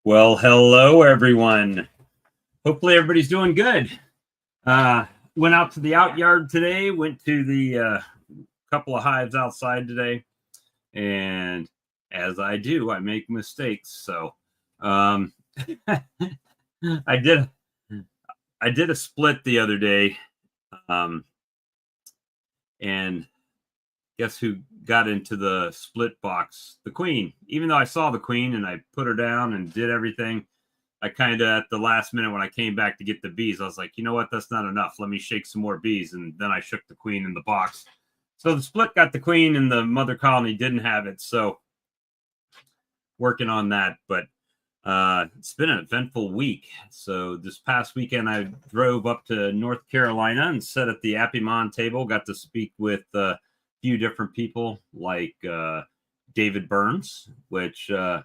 Well, hello, everyone. Hopefully everybody's doing good. Went out to the out yard today, went to the couple of hives outside today. And as I do, I make mistakes. So I did a split the other day. And guess who got into the split box? The queen. Even though I saw the queen and I put her down and did everything, I kind of at the last minute when I came back to get the bees, I was like, you know what? That's not enough. Let me shake some more bees. And then I shook the queen in the box. So the split got the queen and the mother colony didn't have it. So working on that. But it's been an eventful week. So this past weekend, I drove up to North Carolina and sat at the Appimon table. Got to speak with a few different people like David Burns, which I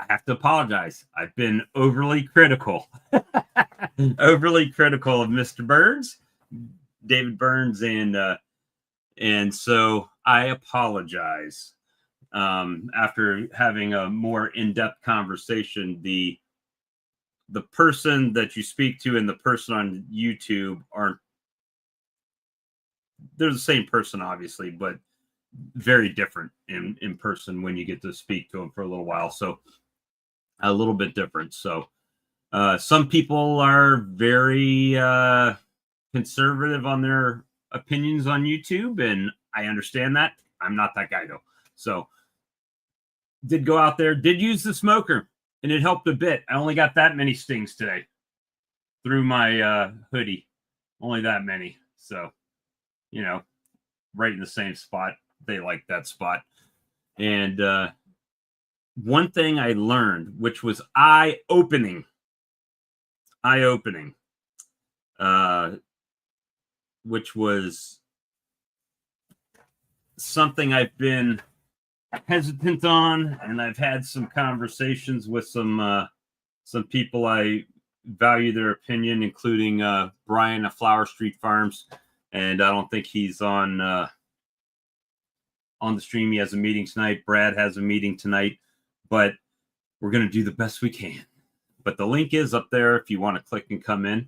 have to apologize. I've been overly critical of Mr. Burns, David Burns, and so I apologize. After having a more in-depth conversation, the person that you speak to and the person on YouTube they're the same person, obviously, but very different in person when you get to speak to them for a little while. So a little bit different. So some people are very conservative on their opinions on YouTube, and I understand that. I'm not that guy, though. So did go out there, did use the smoker, and it helped a bit. I only got that many stings today through my hoodie. Only that many. So, you know, right in the same spot. They like that spot. And one thing I learned, which was eye-opening, which was something I've been hesitant on, and I've had some conversations with some people I value their opinion, including Brian of Flower Street Farms, and I don't think he's on the stream. He has a meeting tonight. Brad has a meeting tonight, but we're going to do the best we can. But the link is up there if you want to click and come in,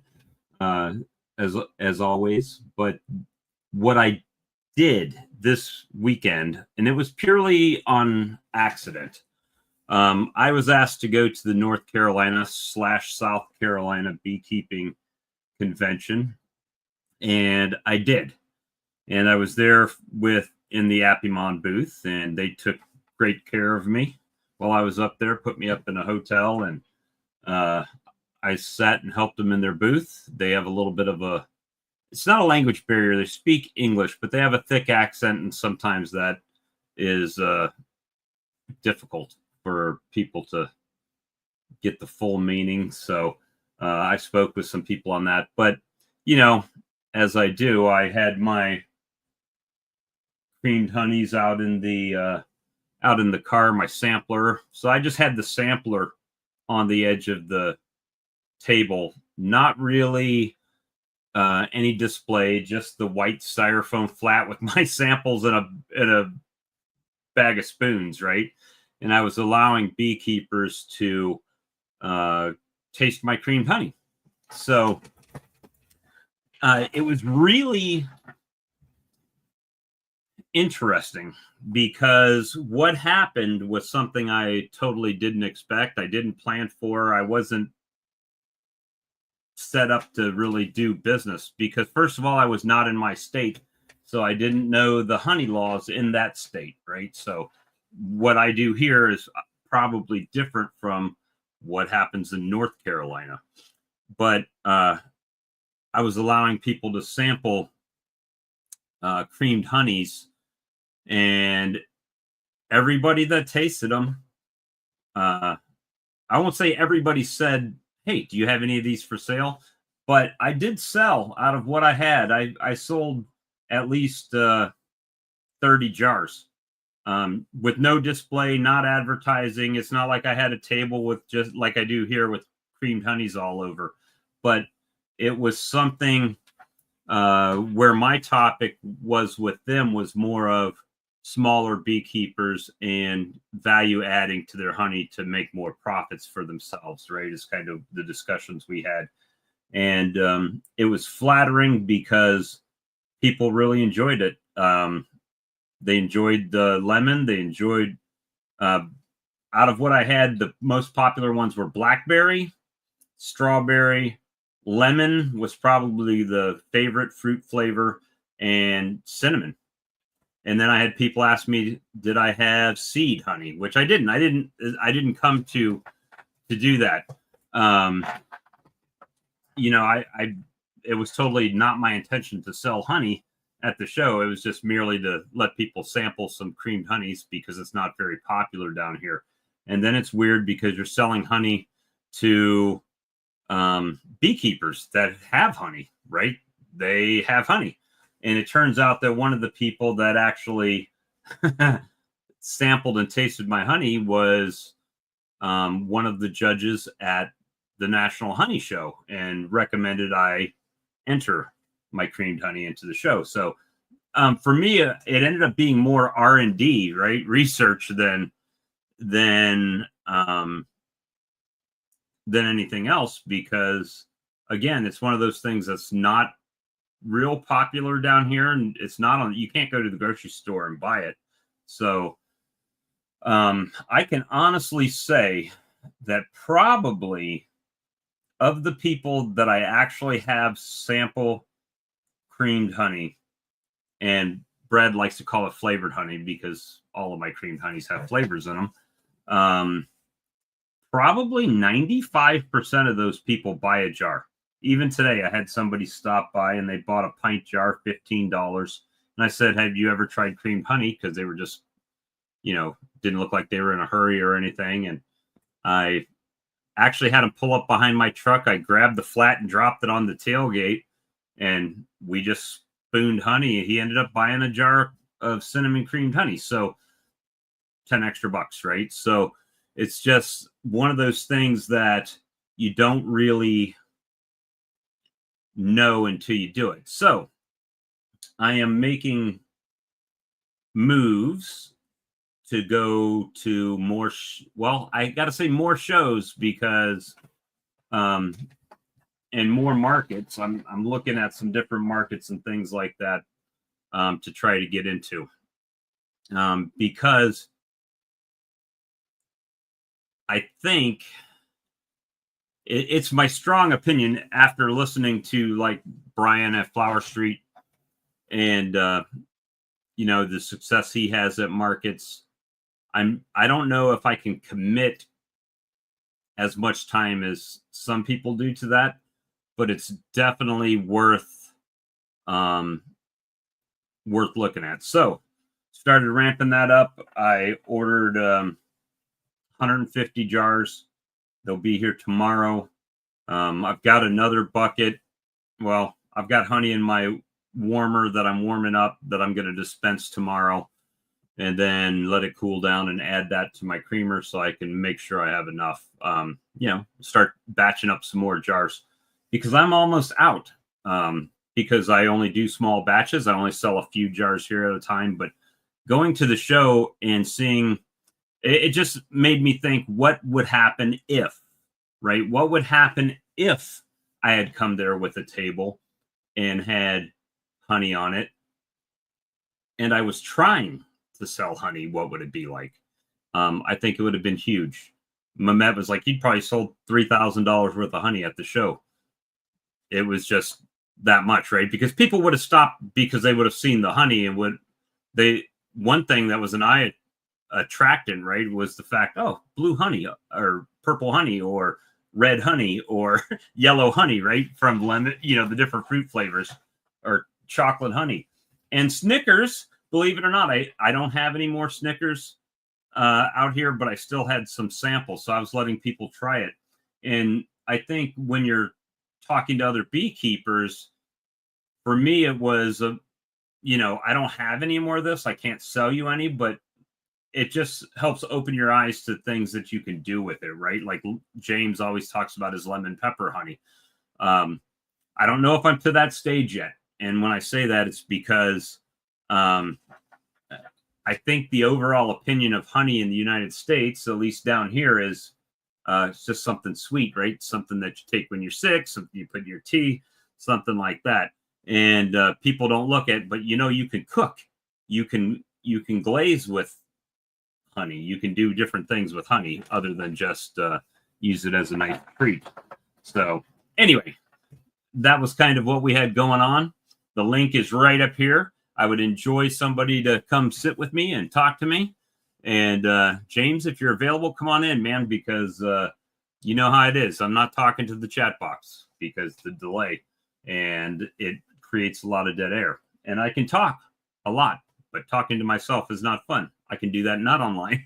as always. But what I did this weekend, and it was purely on accident. I was asked to go to the North Carolina / South Carolina beekeeping convention, and I did. And I was there in the Appimon booth, and they took great care of me while I was up there, put me up in a hotel, and I sat and helped them in their booth. They have a little bit of it's not a language barrier. They speak English, but they have a thick accent, and sometimes that is difficult for people to get the full meaning. So I spoke with some people on that. But, you know, as I do, I had my creamed honeys out in the car, my sampler. So I just had the sampler on the edge of the table, not really any display, just the white styrofoam flat with my samples in a bag of spoons, right? And I was allowing beekeepers to taste my creamed honey. So it was really interesting because what happened was something I totally didn't expect. I didn't plan for. I wasn't set up to really do business because, first of all, I was not in my state. So I didn't know the honey laws in that state, right? So what I do here is probably different from what happens in North Carolina. But I was allowing people to sample creamed honeys, and everybody that tasted them, I won't say everybody said, "Hey, do you have any of these for sale?" But I did sell out of what I had. I sold at least 30 jars with no display, not advertising. It's not like I had a table with just like I do here with creamed honeys all over. But it was something where my topic was with them was more of smaller beekeepers and value adding to their honey to make more profits for themselves, right? Is kind of the discussions we had. And it was flattering because people really enjoyed it. They enjoyed the lemon. They enjoyed, out of what I had, the most popular ones were blackberry, strawberry, lemon was probably the favorite fruit flavor, and cinnamon. And then I had people ask me, did I have seed honey? Which I didn't. I didn't come to do that. It was totally not my intention to sell honey at the show. It was just merely to let people sample some creamed honeys because it's not very popular down here. And then it's weird because you're selling honey to beekeepers that have honey, right? They have honey. And it turns out that one of the people that actually sampled and tasted my honey was one of the judges at the National Honey Show and recommended I enter my creamed honey into the show. So for me, it ended up being more R&D, right? Research than anything else, because again, it's one of those things that's not real popular down here, and it's not on, you can't go to the grocery store and buy it. So I can honestly say that probably of the people that I actually have sample creamed honey, and Brad likes to call it flavored honey because all of my creamed honeys have flavors in them. Probably 95% of those people buy a jar. Even today, I had somebody stop by and they bought a pint jar, $15. And I said, have you ever tried creamed honey? Because they were just, didn't look like they were in a hurry or anything. And I actually had them pull up behind my truck. I grabbed the flat and dropped it on the tailgate, and we just spooned honey. He ended up buying a jar of cinnamon creamed honey. So 10 extra bucks, right? So it's just one of those things that you don't really know until you do it. So I am making moves to go to more, I got to say more shows because, and more markets. I'm looking at some different markets and things like that to try to get into because I think it's my strong opinion after listening to like Brian at Flower Street and the success he has at markets. I don't know if I can commit as much time as some people do to that, but it's definitely worth looking at. So started ramping that up. I ordered 150 jars. They'll be here tomorrow. I've got another bucket. Well, I've got honey in my warmer that I'm warming up that I'm going to dispense tomorrow, and then let it cool down and add that to my creamer so I can make sure I have enough, start batching up some more jars because I'm almost out because I only do small batches. I only sell a few jars here at a time, but going to the show and seeing it just made me think, what would happen if, right? What would happen if I had come there with a table and had honey on it? and I was trying to sell honey, what would it be like? I think it would have been huge. Mehmet was like, he'd probably sold $3,000 worth of honey at the show. It was just that much, right? Because people would have stopped because they would have seen the honey, and one thing that was an eye attractant, right, was the fact, oh, blue honey or purple honey or red honey or yellow honey, right, from lemon, the different fruit flavors, or chocolate honey. And Snickers, believe it or not, I don't have any more Snickers out here, but I still had some samples, so I was letting people try it. And I think when you're talking to other beekeepers, for me it was I don't have any more of this, I can't sell you any, but it just helps open your eyes to things that you can do with it, right? Like James always talks about his lemon pepper honey. I don't know if I'm to that stage yet, and when I say that, it's because I think the overall opinion of honey in the United States, at least down here, is it's just something sweet, right? Something that you take when you're sick, something you put in your tea, something like that. And people don't look at, but you can cook, you can glaze with honey, you can do different things with honey other than just use it as a nice treat. So anyway, that was kind of what we had going on. The link is right up here. I would enjoy somebody to come sit with me and talk to me. And James, if you're available, come on in, man, because you know how it is. I'm not talking to the chat box because the delay, and it creates a lot of dead air. And I can talk a lot, but talking to myself is not fun. I can do that not online.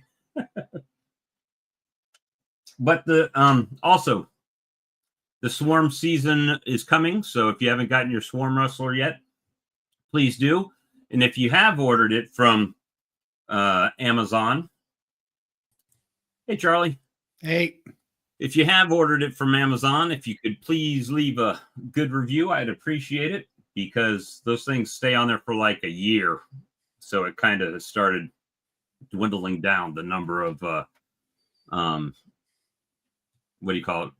But also the swarm season is coming. So if you haven't gotten your swarm rustler yet, please do. And if you have ordered it from Amazon, hey, Charlie. Hey. If you have ordered it from Amazon, if you could please leave a good review, I'd appreciate it, because those things stay on there for like a year. So it kind of started dwindling down the number of,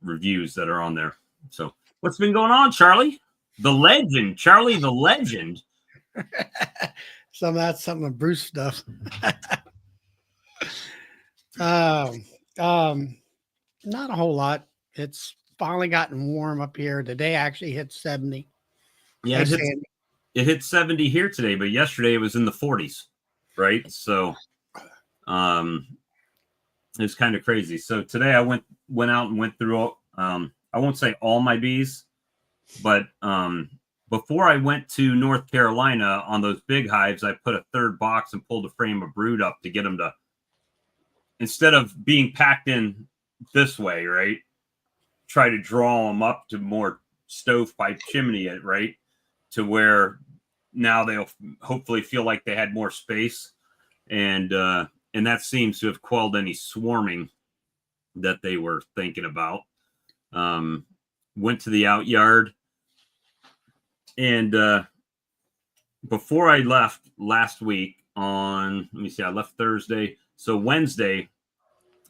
reviews that are on there. So what's been going on, Charlie? The legend, Charlie, the legend. Some of that's some of Bruce stuff. Not a whole lot. It's finally gotten warm up here. Today actually hit 70. Yeah, it hit 70 here today, but yesterday it was in the 40s, right? So it's kind of crazy. So today I went out and went through I won't say all my bees, but before I went to North Carolina on those big hives, I put a third box and pulled a frame of brood up to get them to, instead of being packed in this way, right, try to draw them up to more stovepipe chimney it, right, to where now they'll hopefully feel like they had more space. And that seems to have quelled any swarming that they were thinking about. Went to the out yard, and before I left last week on, let me see, I left Thursday. So Wednesday,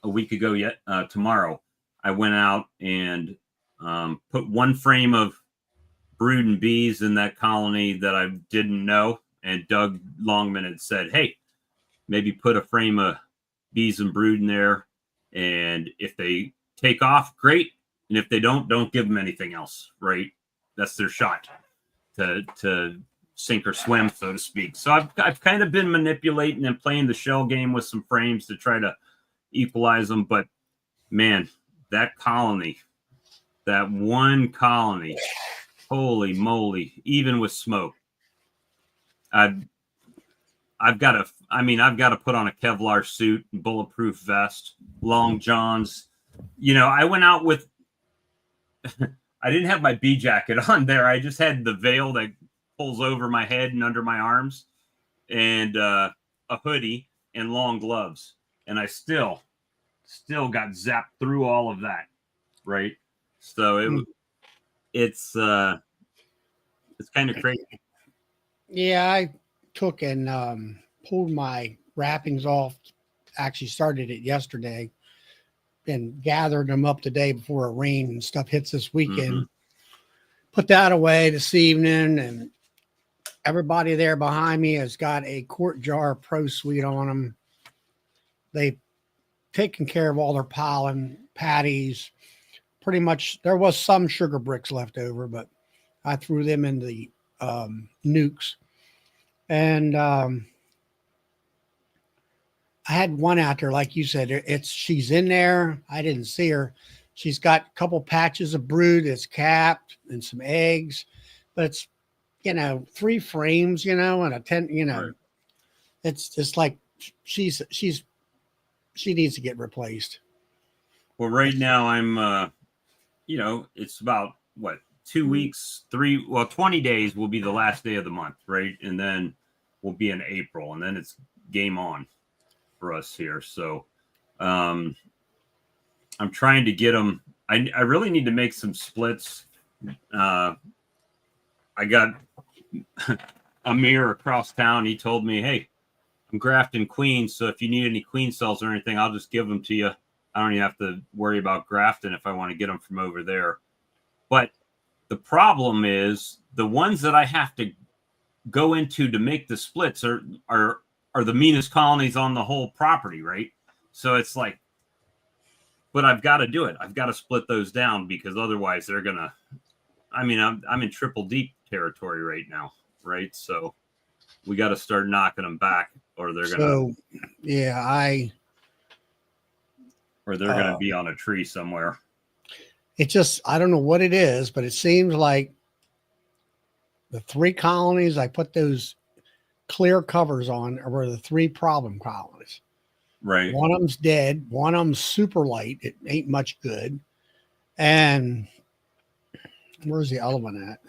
a week ago tomorrow, I went out and put one frame of brood and bees in that colony that I didn't know. And Doug Longman had said, hey, maybe put a frame of bees and brood in there. And if they take off, great. And if they don't give them anything else, right? That's their shot to sink or swim, so to speak. So I've kind of been manipulating and playing the shell game with some frames to try to equalize them. But man, that colony, that one colony, holy moly, even with smoke, I've got to put on a Kevlar suit, bulletproof vest, long johns. I went out with, I didn't have my bee jacket on there. I just had the veil that pulls over my head and under my arms, and a hoodie and long gloves. And I still got zapped through all of that. Right. So it's kind of crazy. Yeah. I took and pulled my wrappings off. Actually started it yesterday and gathered them up today before it rained and stuff hits this weekend. Mm-hmm. Put that away this evening, and everybody there behind me has got a quart jar of Pro Sweet on them. They've taken care of all their pollen patties. Pretty much, there was some sugar bricks left over, but I threw them in the nukes. And I had one out there, like you said, she's in there. I didn't see her. She's got a couple patches of brood that's capped and some eggs, but it's, 3 frames, and a 10, Right. it's just like she needs to get replaced. Well, right now I'm, it's about what, 2 weeks, 20 days will be the last day of the month, right? And then we'll be in April, and then it's game on for us here. So I'm trying to get them. I really need to make some splits. I got Amir across town. He told me, hey, I'm grafting queens, so if you need any queen cells or anything, I'll just give them to you. I don't even have to worry about grafting if I want to get them from over there. But the problem is the ones that I have to go into to make the splits are the meanest colonies on the whole property, right? So it's like, but I've got to do it. I've got to split those down because otherwise they're gonna. I mean, I'm in triple deep territory right now, right? So we got to start knocking them back, or they're gonna. Or they're gonna be on a tree somewhere. It just, I don't know what it is, but it seems like the 3 colonies I put those clear covers on were the 3 problem colonies. Right. One of them's dead. One of them's super light. It ain't much good. And where's the other one at?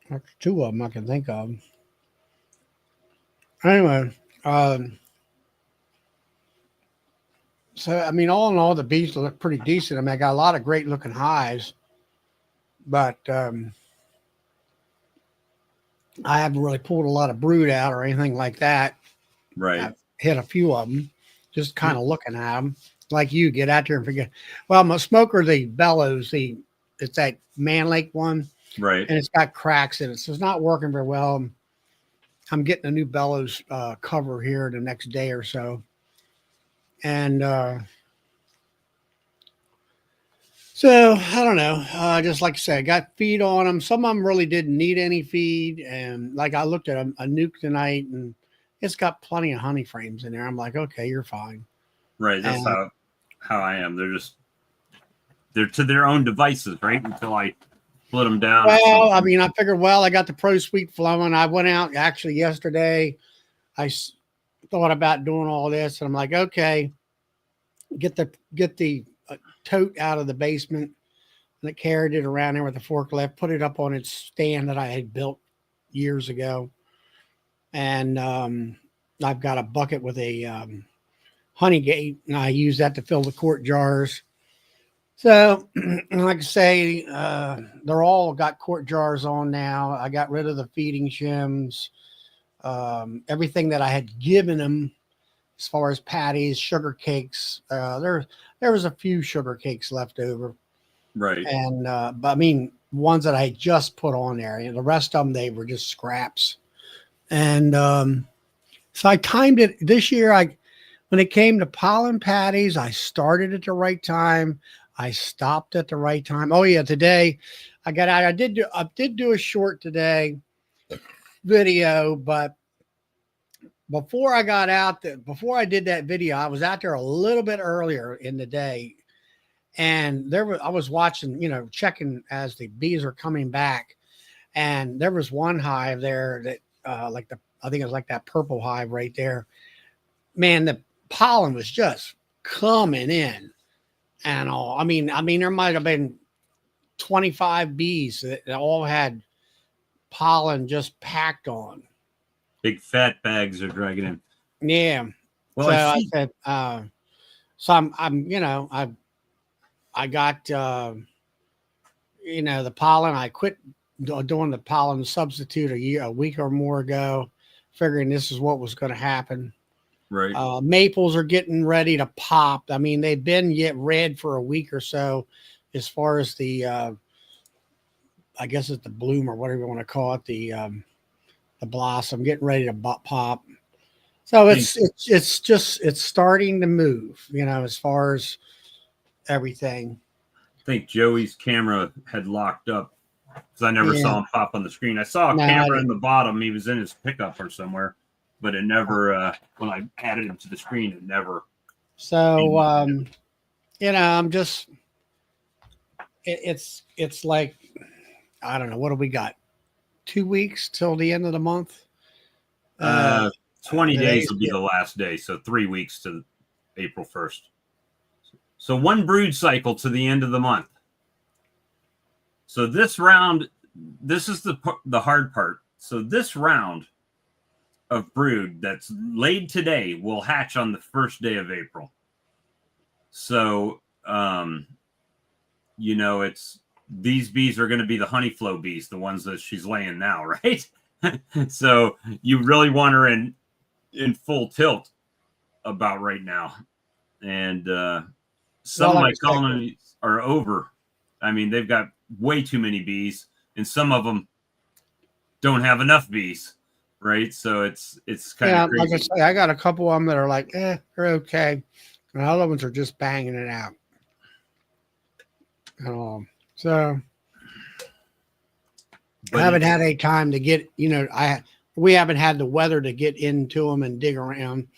There's 2 of them I can think of. Anyway, so, I mean, all in all, the bees look pretty decent. I mean, I got a lot of great looking hives, but I haven't really pulled a lot of brood out or anything like that. Right. I've hit a few of them, just kind of looking at them. Like you, get out there and forget. Well, my smoker, the bellows, it's that Man Lake one. Right. And it's got cracks in it, so it's not working very well. I'm getting a new bellows cover here the next day or so. And so I don't know. Just like I said, I got feed on them. Some of them really didn't need any feed. And like I looked at a nuke tonight and it's got plenty of honey frames in there. I'm like, okay, you're fine. Right. That's how I am. They're to their own devices, right? Until I split them down. Well, I mean, I figured, I got the Pro Sweet flowing. I went out actually yesterday. I thought about doing all this and I'm like, okay, get the tote out of the basement, and I carried it around there with the forklift, put it up on its stand that I had built years ago. And I've got a bucket with a honey gate, and I use that to fill the quart jars. So, like I say, they're all got quart jars on now. I got rid of the feeding shims, everything that I had given them as far as patties, sugar cakes. There was a few sugar cakes left over. Right. And, but I mean, ones that I had just put on there, and the rest of them, they were just scraps. And so I timed it this year. When it came to pollen patties, I started at the right time. I stopped at the right time. Oh yeah, today I got out. I did do a short today video, but before I got out, before I did that video, I was out there a little bit earlier in the day, and I was watching, checking as the bees are coming back, and there was one hive there that, I think it was like that purple hive right there. Man, the pollen was just coming in, and all. I mean, there might have been 25 bees that all had pollen just packed on. Big fat bags are dragging in. Yeah. Well, so I said, so I got, the pollen. I quit doing the pollen substitute a week or more ago, figuring this is what was going to happen. Right. Maples are getting ready to pop. I mean, they've been yet red for a week or so as far as the I guess it's the bloom or whatever you want to call it, the blossom getting ready to pop. So it's starting to move, as far as everything. I think Joey's camera had locked up because I never saw him pop on the screen. I saw a camera in the bottom. He was in his pickup or somewhere, but it never, when I added him to the screen, it never. So, I'm just, it's like, I don't know. What do we got? 2 weeks till the end of the month? 20 days will be the last day. So 3 weeks to April 1st. So one brood cycle to the end of the month. So this round, this is the hard part. So this round of brood that's laid today will hatch on the first day of April. So, these bees are going to be the honey flow bees, the ones that she's laying now, right? So you really want her in full tilt about right now. And some of my colonies are over. I mean, they've got way too many bees, and some of them don't have enough bees, right? So it's kind of crazy. Like I say, I got a couple of them that are like, they're okay. And other ones are just banging it out. So I haven't had a time to get, we haven't had the weather to get into them and dig around.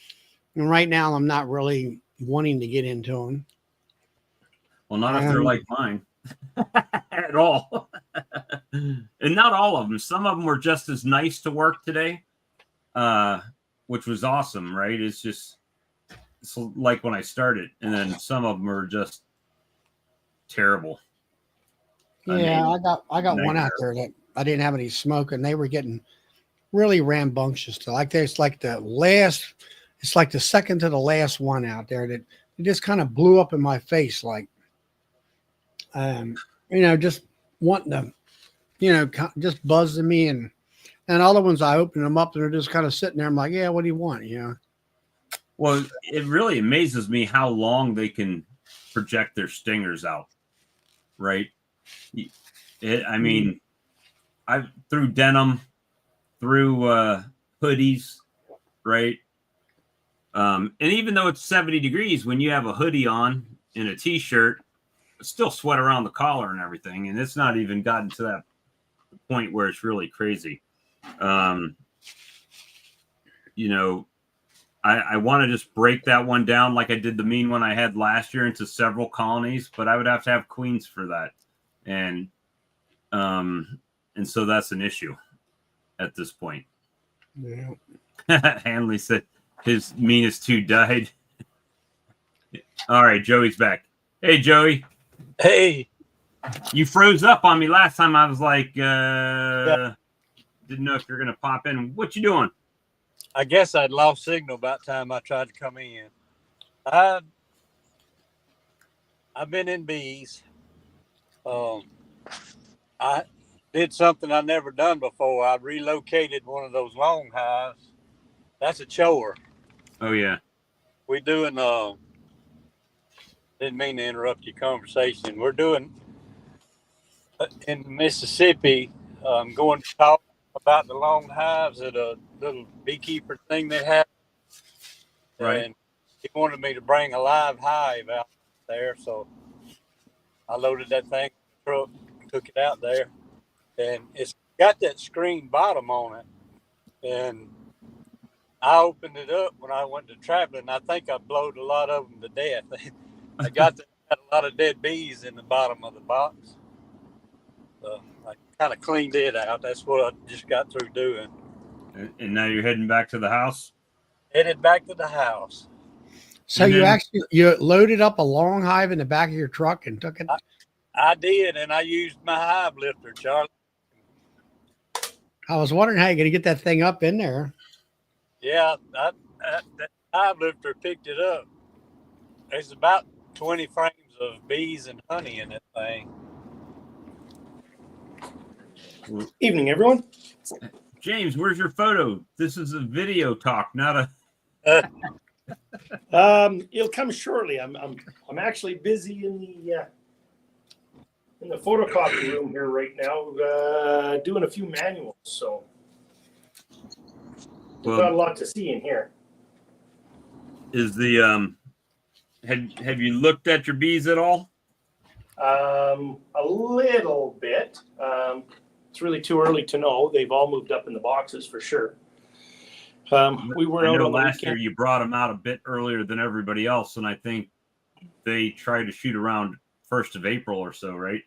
And right now I'm not really wanting to get into them. Well, not if they're like mine at all. And not all of them. Some of them were just as nice to work today, which was awesome, right? It's like when I started, and then some of them are just terrible. Yeah, I got one out there that I didn't have any smoke, and they were getting really rambunctious. It's like the second to the last one out there that it just kind of blew up in my face, like, just wanting to, just buzzing me, and other ones I open them up and they're just kind of sitting there. I'm like, yeah, what do you want? Well, it really amazes me how long they can project their stingers out, right? I mean, I've through denim, through hoodies, right? And even though it's 70 degrees, when you have a hoodie on and a t-shirt, it's still sweat around the collar and everything. And it's not even gotten to that point where it's really crazy. I want to just break that one down like I did the mean one I had last year into several colonies, but I would have to have queens for that. And so that's an issue at this point. Yeah. Hanley said his meanest two died. All right, Joey's back. Hey, Joey. Hey. You froze up on me last time. I was like, didn't know if you're going to pop in. What you doing? I guess I'd lost signal about time I tried to come in. I've been in bees. I did something I never done before. I relocated one of those long hives. That's a chore. Oh yeah. We doing didn't mean to interrupt your conversation. We're doing in Mississippi, going to talk about the long hives at a little beekeeper thing they have. Right. And he wanted me to bring a live hive out there, so I loaded that thing in the truck, took it out there, and it's got that screen bottom on it. And I opened it up when I went to traveling. I think I blowed a lot of them to death. I got a lot of dead bees in the bottom of the box. So I kind of cleaned it out. That's what I just got through doing. And now you're heading back to the house? Headed back to the house. So you loaded up a long hive in the back of your truck and took it? I did, and I used my hive lifter, Charlie. I was wondering how you're going to get that thing up in there. Yeah, that hive lifter picked it up. There's about 20 frames of bees and honey in that thing. Evening, everyone. James, where's your photo? This is a video talk, not a. It'll come shortly. I'm actually busy in in the photocopy room here right now, doing a few manuals. So we've got a lot to see in here. Is the have you looked at your bees at all? A little bit. It's really too early to know. They've all moved up in the boxes for sure. We were out on the last weekend. year you brought them out a bit earlier than everybody else, and I think they tried to shoot around 1st of April or so, right?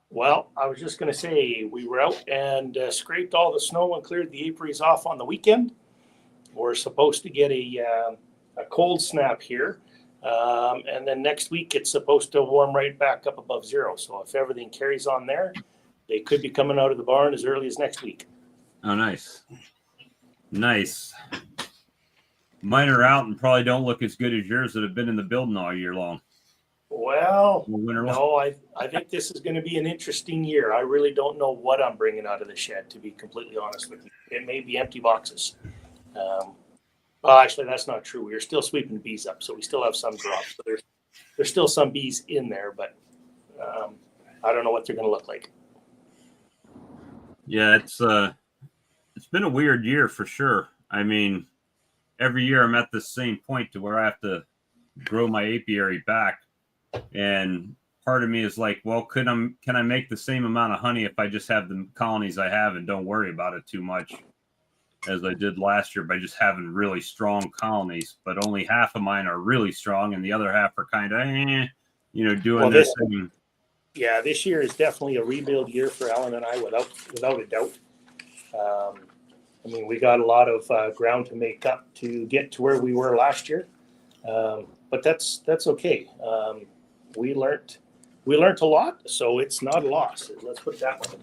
Well, I was just going to say we were out and scraped all the snow and cleared the apiaries off on the weekend. We're supposed to get a cold snap here. And then next week it's supposed to warm right back up above zero. So if everything carries on there, they could be coming out of the barn as early as next week. Oh, nice. Nice. Mine are out and probably don't look as good as yours that have been in the building all year long. Well, no, I think this is going to be an interesting year. I really don't know what I'm bringing out of the shed, to be completely honest with you. It may be empty boxes. Well, actually, that's not true. We're still sweeping the bees up, so we still have some drops. So there's still some bees in there, but I don't know what they're going to look like. Yeah, it's been a weird year for sure. I mean, every year I'm at the same point to where I have to grow my apiary back, and part of me is like, well, can I make the same amount of honey if I just have the colonies I have and don't worry about it too much, as I did last year by just having really strong colonies, but only half of mine are really strong and the other half are kind of, doing this thing. Yeah, this year is definitely a rebuild year for Alan and I, without a doubt. I mean, we got a lot of ground to make up to get to where we were last year, but that's okay. We learned a lot, so it's not a loss. Let's put it that way.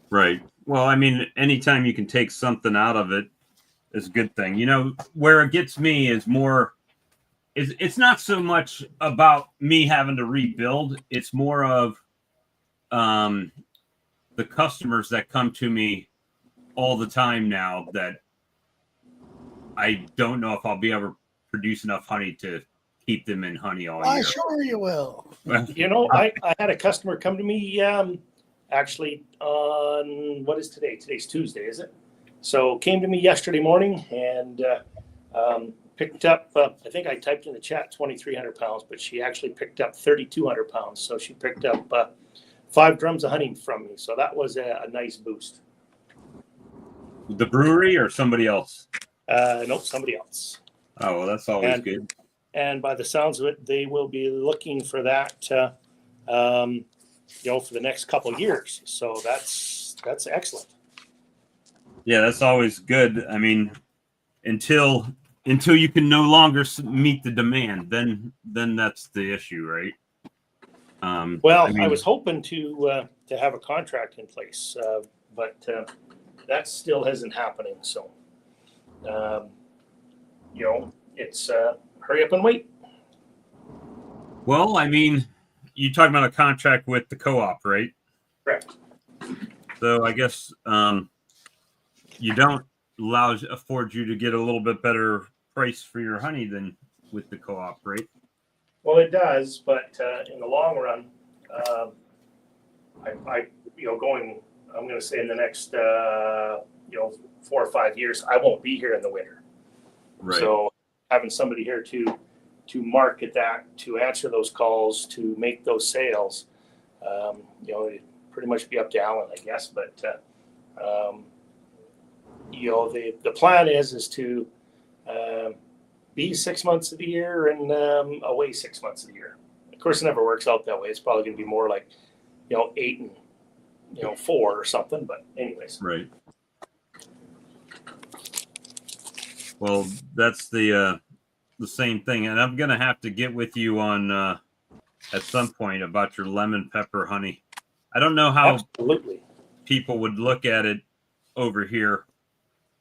Right. Well, I mean, anytime you can take something out of it is a good thing. Where it gets me is more, it's not so much about me having to rebuild. It's more of the customers that come to me all the time now that I don't know if I'll be able to produce enough honey to keep them in honey all year. Sure you will. I had a customer come to me actually on, what is today? Today's Tuesday, is it? So came to me yesterday morning and picked up, I think I typed in the chat 2,300 pounds, but she actually picked up 3,200 pounds. So she picked up 5 drums of honey from me. So that was a nice boost. The brewery or somebody else? Nope, somebody else. Oh, well, that's always good. And by the sounds of it, they will be looking for that, for the next couple of years. So that's excellent. Yeah, that's always good. I mean, until you can no longer meet the demand, then that's the issue, right? I was hoping to have a contract in place, but that still isn't happening. So, it's hurry up and wait. Well, I mean, you talking about a contract with the co-op, right? Correct. So I guess you don't afford you to get a little bit better price for your honey than with the co-op, right? Well, it does, but in the long run, I'm going to say in the next 4 or 5 years, I won't be here in the winter. Right. So having somebody here to market that, to answer those calls, to make those sales, it'd pretty much be up to Alan, I guess. But the plan is to be 6 months of the year and away 6 months of the year. Of course, it never works out that way. It's probably going to be more like 8 and 4 or something. But anyways, right. Well, that's the same thing, and I'm gonna have to get with you on at some point about your lemon pepper honey. I don't know how absolutely people would look at it over here,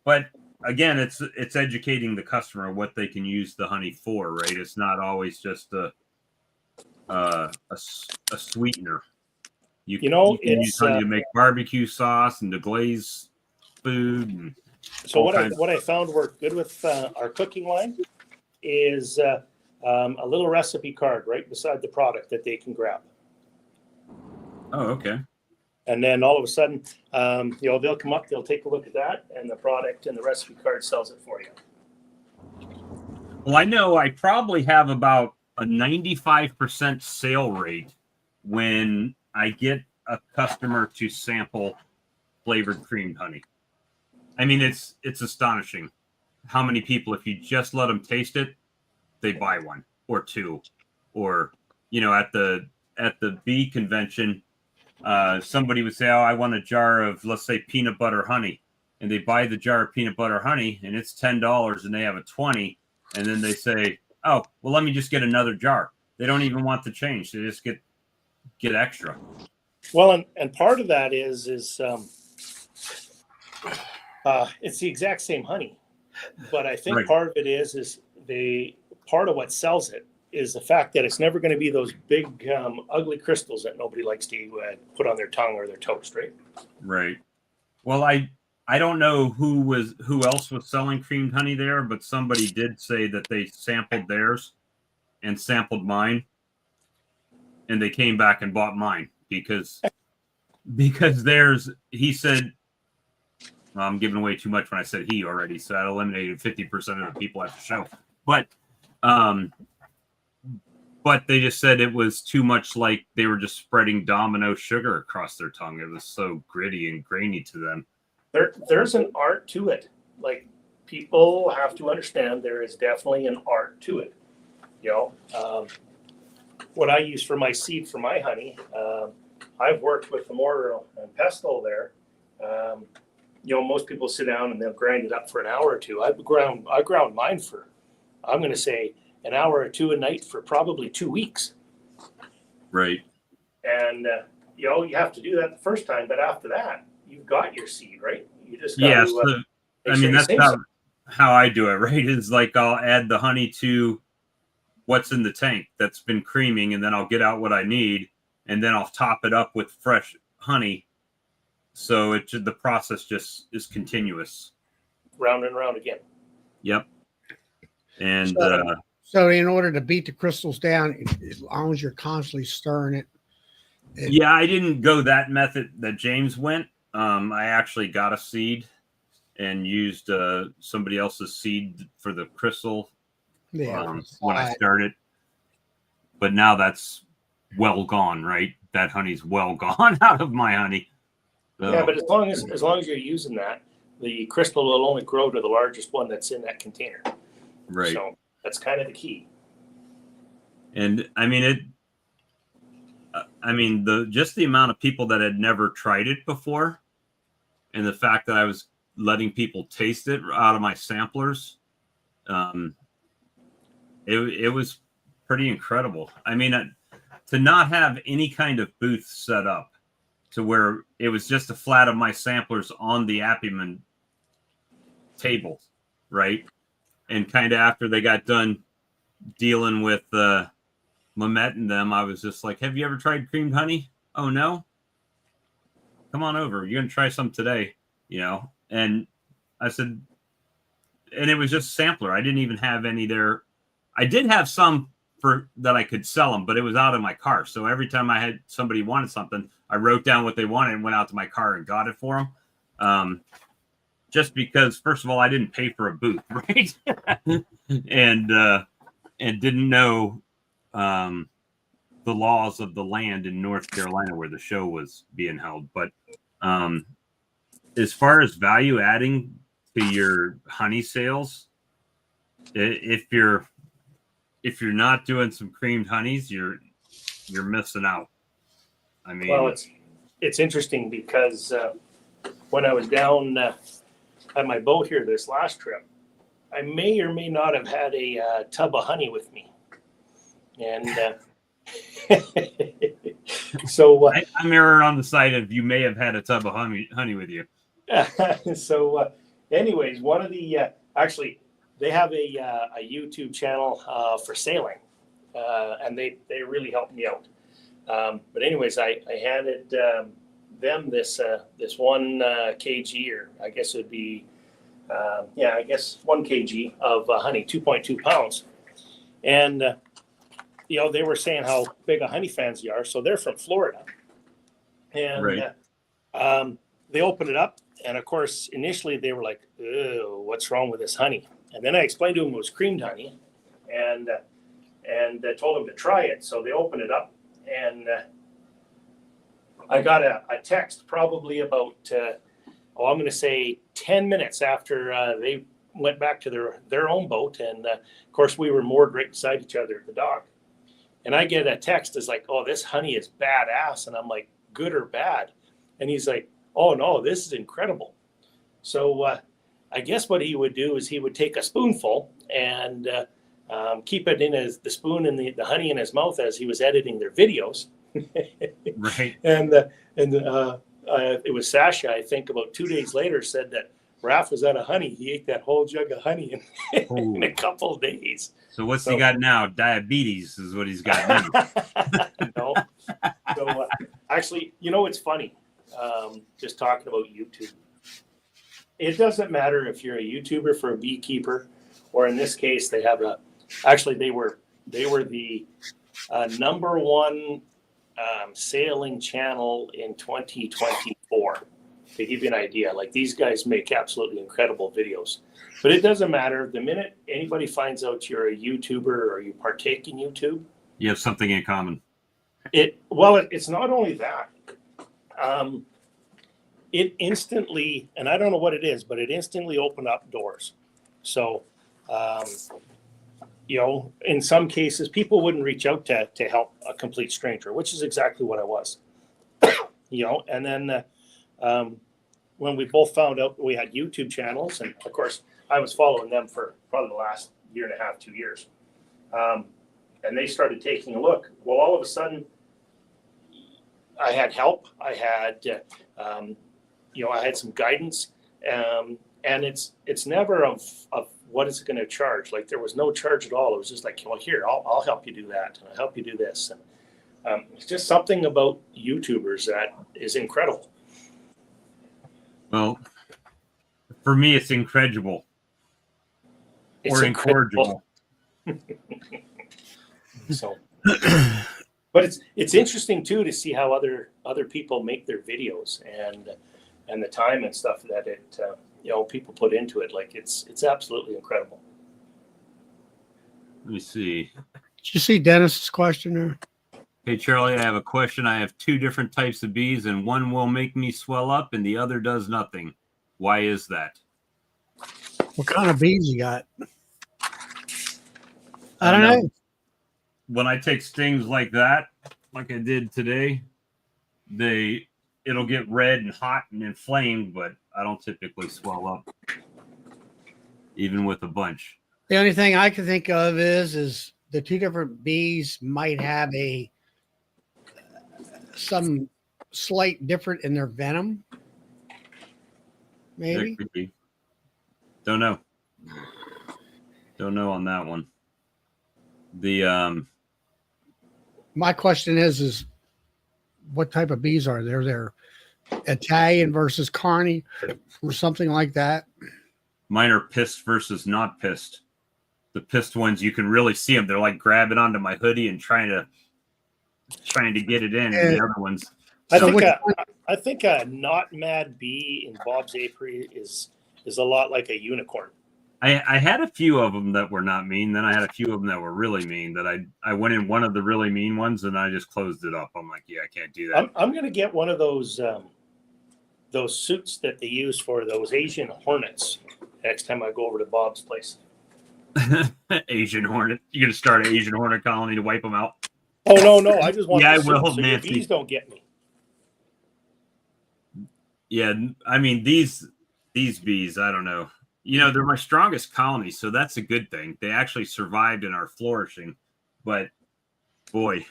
but again, it's educating the customer what they can use the honey for, right? It's not always just a sweetener. You can use honey to make barbecue sauce and to glaze food. And so what I found worked good with our cooking line is a little recipe card right beside the product that they can grab. Oh, okay. And then all of a sudden, they'll come up, they'll take a look at that, and the product and the recipe card sells it for you. Well, I know I probably have about a 95% sale rate when I get a customer to sample flavored creamed honey. I mean, it's astonishing how many people, if you just let them taste it, they buy one or two. Or, at the bee convention, somebody would say, "Oh, I want a jar of, let's say, peanut butter honey," and they buy the jar of peanut butter honey, and it's $10, and they have a 20, and then they say, "Oh, well, let me just get another jar." They don't even want the change; they just get extra. Well, and part of that is it's the exact same honey, but I think Right. part of it is part of what sells it is the fact that it's never going to be those big ugly crystals that nobody likes to put on their tongue or their toast, right? Right. Well, I don't know who else was selling creamed honey there, but somebody did say that they sampled theirs and sampled mine, and they came back and bought mine because theirs. He said, well, I'm giving away too much when I said he already, so that eliminated 50% of the people at the show. But they just said it was too much like they were just spreading domino sugar across their tongue. It was so gritty and grainy to them. There's an art to it. Like, people have to understand there is definitely an art to it. What I use for my seed for my honey, I've worked with the mortar and pestle there. Most people sit down and they'll grind it up for an hour or two. I ground mine for, I'm going to say, an hour or two a night for probably 2 weeks. Right. And, you have to do that the first time, but after that, you've got your seed, right? You just got to, that's how I do it, right? Is like I'll add the honey to what's in the tank that's been creaming, and then I'll get out what I need, and then I'll top it up with fresh honey. So the process just is continuous. Round and round again. Yep. And so in order to beat the crystals down, as long as you're constantly stirring it. Yeah, I didn't go that method that James went. I actually got a seed and used somebody else's seed for the crystal when I started. But now that's well gone, right? That honey's well gone out of my honey. So, yeah, but as long as you're using that, the crystal will only grow to the largest one that's in that container. Right. So that's kind of the key. And I mean just the amount of people that had never tried it before, and the fact that I was letting people taste it out of my samplers, it was pretty incredible. I mean, to not have any kind of booth set up to where it was just a flat of my samplers on the Appleman table, right? And kind of after they got done dealing with Mite and them, I was just like, "Have you ever tried creamed honey? Oh no? Come on over. You're gonna try some today, And I said, and it was just sampler. I didn't even have any there. I did have some for that I could sell them, but it was out of my car. So every time I had somebody wanted something, I wrote down what they wanted and went out to my car and got it for them. Just because, first of all, I didn't pay for a booth, right? and didn't know the laws of the land in North Carolina where the show was being held. But as far as value adding to your honey sales, if you're not doing some creamed honeys, you're missing out. I mean, well, it's interesting because when I was down at my boat here this last trip, I may or may not have had a tub of honey with me, and so I'm erring on the side of you may have had a tub of honey with you. So, anyways, one of the actually they have a YouTube channel for sailing, and they really helped me out. But anyways, I handed them this 1 kg, or I guess it would be 1 kg of honey, 2.2 pounds, and they were saying how big a honey fans they are. So they're from Florida, And Right. they opened it up. And of course, initially they were like, "Ew, what's wrong with this honey?" And then I explained to them it was creamed honey, and I told them to try it. So they opened it up, and I got a text probably about, I'm going to say 10 minutes after they went back to their own boat. And of course, we were moored right beside each other at the dock. And I get a text that's like, "Oh, this honey is badass." And I'm like, "Good or bad?" And he's like, "Oh, no, this is incredible." So I guess what he would do is he would take a spoonful and keep it in the spoon and the honey in his mouth as he was editing their videos. Right. And it was Sasha, I think, about 2 days later said that Raph was out of honey. He ate that whole jug of honey in a couple of days. So what's he got now? Diabetes is what he's got now. No. So actually, it's funny. Just talking about YouTube. It doesn't matter if you're a YouTuber for a beekeeper, or in this case, they were the number one sailing channel in 2024. To give you an idea, like these guys make absolutely incredible videos. But it doesn't matter. The minute anybody finds out you're a YouTuber or you partake in YouTube, You have something in common. It's not only that. It instantly, and I don't know what it is, but it instantly opened up doors. So, in some cases, people wouldn't reach out to help a complete stranger, which is exactly what I was. And then when we both found out we had YouTube channels, and of course, I was following them for probably the last year and a half, 2 years. And they started taking a look. Well, all of a sudden, I had help. I had, I had some guidance, and it's never of what is it going to charge. Like there was no charge at all. It was just like, well, here, I'll help you do that, and I'll help you do this. And it's just something about YouTubers that is incredible. Well, for me, it's incredible. Or incorrigible. So, but it's interesting too to see how other people make their videos and the time and stuff that it people put into it. Like it's absolutely incredible. Let me see. Did you see Dennis's question there? Hey, Charlie, I have a question. I have 2 different types of bees, and one will make me swell up and the other does nothing. Why is that? What kind of bees you got? I don't know. When I take stings like that, like I did today, it'll get red and hot and inflamed, but I don't typically swell up, even with a bunch. The only thing I can think of is the 2 different bees might have some slight different in their venom. Maybe. There could be. Don't know on that one. My question is what type of bees are there? They're Italian versus Carney or something like that. Mine are pissed versus not pissed. The pissed ones, you can really see them. They're like grabbing onto my hoodie and trying to get it in. And the other ones. I think a not mad bee in Bob's apiary is a lot like a unicorn. I had a few of them that were not mean. Then I had a few of them that were really mean. That I went in one of the really mean ones and I just closed it up. I'm like, yeah, I can't do that. I'm gonna get one of those suits that they use for those Asian hornets next time I go over to Bob's place. Asian hornet. You're gonna start an Asian hornet colony to wipe them out? Oh no! I just want. Yeah, I suit will. so your bees don't get me. Yeah, I mean these bees. I don't know. They're my strongest colony, so that's a good thing. They actually survived and are flourishing, but boy,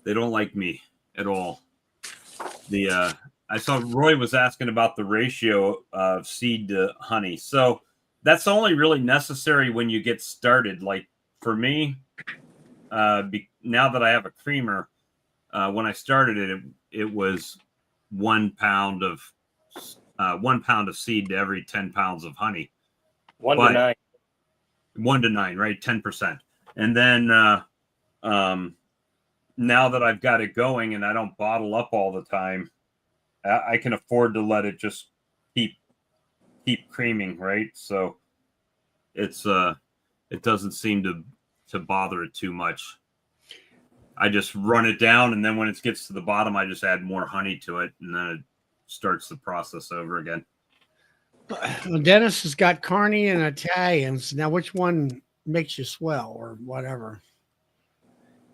they don't like me at all. I saw Roy was asking about the ratio of seed to honey. So that's only really necessary when you get started. Like for me, now that I have a creamer, when I started it was 1 pound of 1 pound of seed to every 10 pounds of honey. 1 to 9. 1 to 9, right? 10%. And then now that I've got it going and I don't bottle up all the time, I can afford to let it just keep creaming, right? So it's it doesn't seem to bother it too much. I just run it down, and then when it gets to the bottom, I just add more honey to it, and then it starts the process over again. Well, Dennis has got Carney and Italians. Now, which one makes you swell or whatever?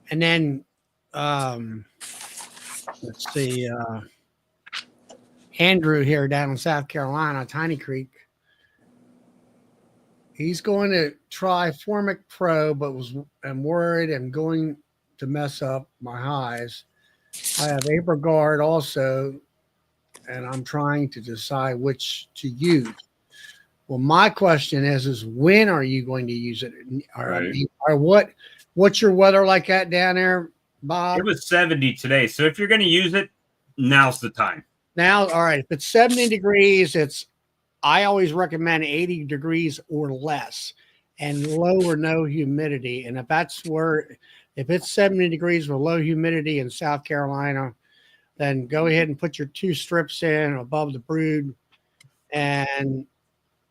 And then, let's see, Andrew here down in South Carolina, Tiny Creek. He's going to try Formic Pro, but I'm worried I'm going to mess up my hives. I have AprilGuard also, and I'm trying to decide which to use. Well, my question is when are you going to use it? What's your weather like that down there, Bob? It was 70 today, so if you're going to use it, now's the time. Now, all right. If it's 70 degrees, I always recommend 80 degrees or less, and low or no humidity. And if it's 70 degrees with low humidity in South Carolina, then go ahead and put your 2 strips in above the brood. And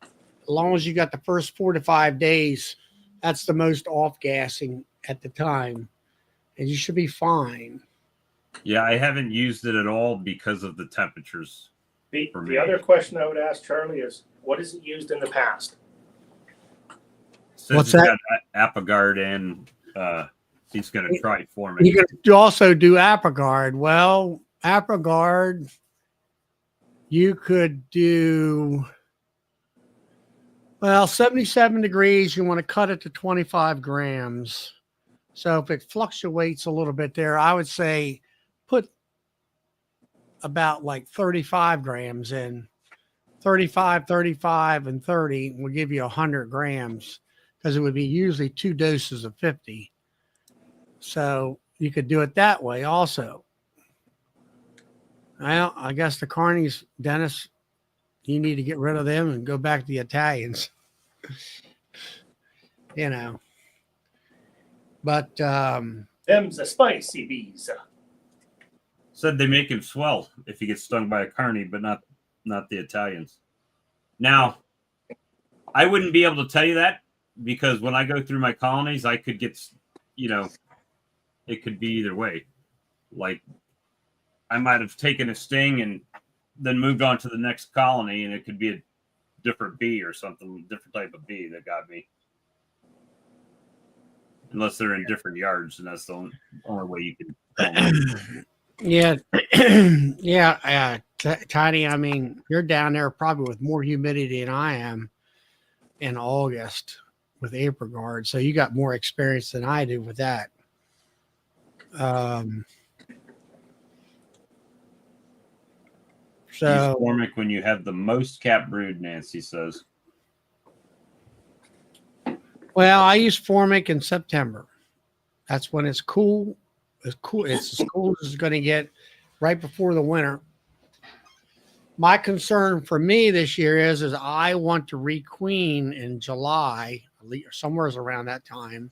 as long as you got the first 4 to 5 days, that's the most off gassing at the time, and you should be fine. Yeah, I haven't used it at all because of the temperatures. The other question I would ask Charlie is, what is it used in the past? Since What's it's that? got AppleGuard and he's going to try Formic. You can also do AppleGuard. Well, AppleGuard, you could do, 77 degrees. You want to cut it to 25 grams. So if it fluctuates a little bit there, I would say put about like 35 grams in. 35, 35, and 30 will give you 100 grams because it would be usually 2 doses of 50. So you could do it that way also. Well, I guess the Carnies, Dennis, you need to get rid of them and go back to the Italians. But Them's the spicy bees. Said they make him swell if he gets stung by a carny, but not the Italians. Now, I wouldn't be able to tell you that because when I go through my colonies, I could get, it could be either way. Like I might have taken a sting and then moved on to the next colony, and it could be a different bee or something, different type of bee that got me. Unless they're in different yards, and that's the only way you can. Yeah. Tiny, I mean, you're down there probably with more humidity than I am in August with AprilGuard. So you got more experience than I do with that. Use Formic when you have the most cap brood, Nancy says. Well, I use Formic in September. That's when it's cool. It's cool. It's as cool as it's going to get right before the winter. My concern for me this year is I want to requeen in July, somewhere around that time.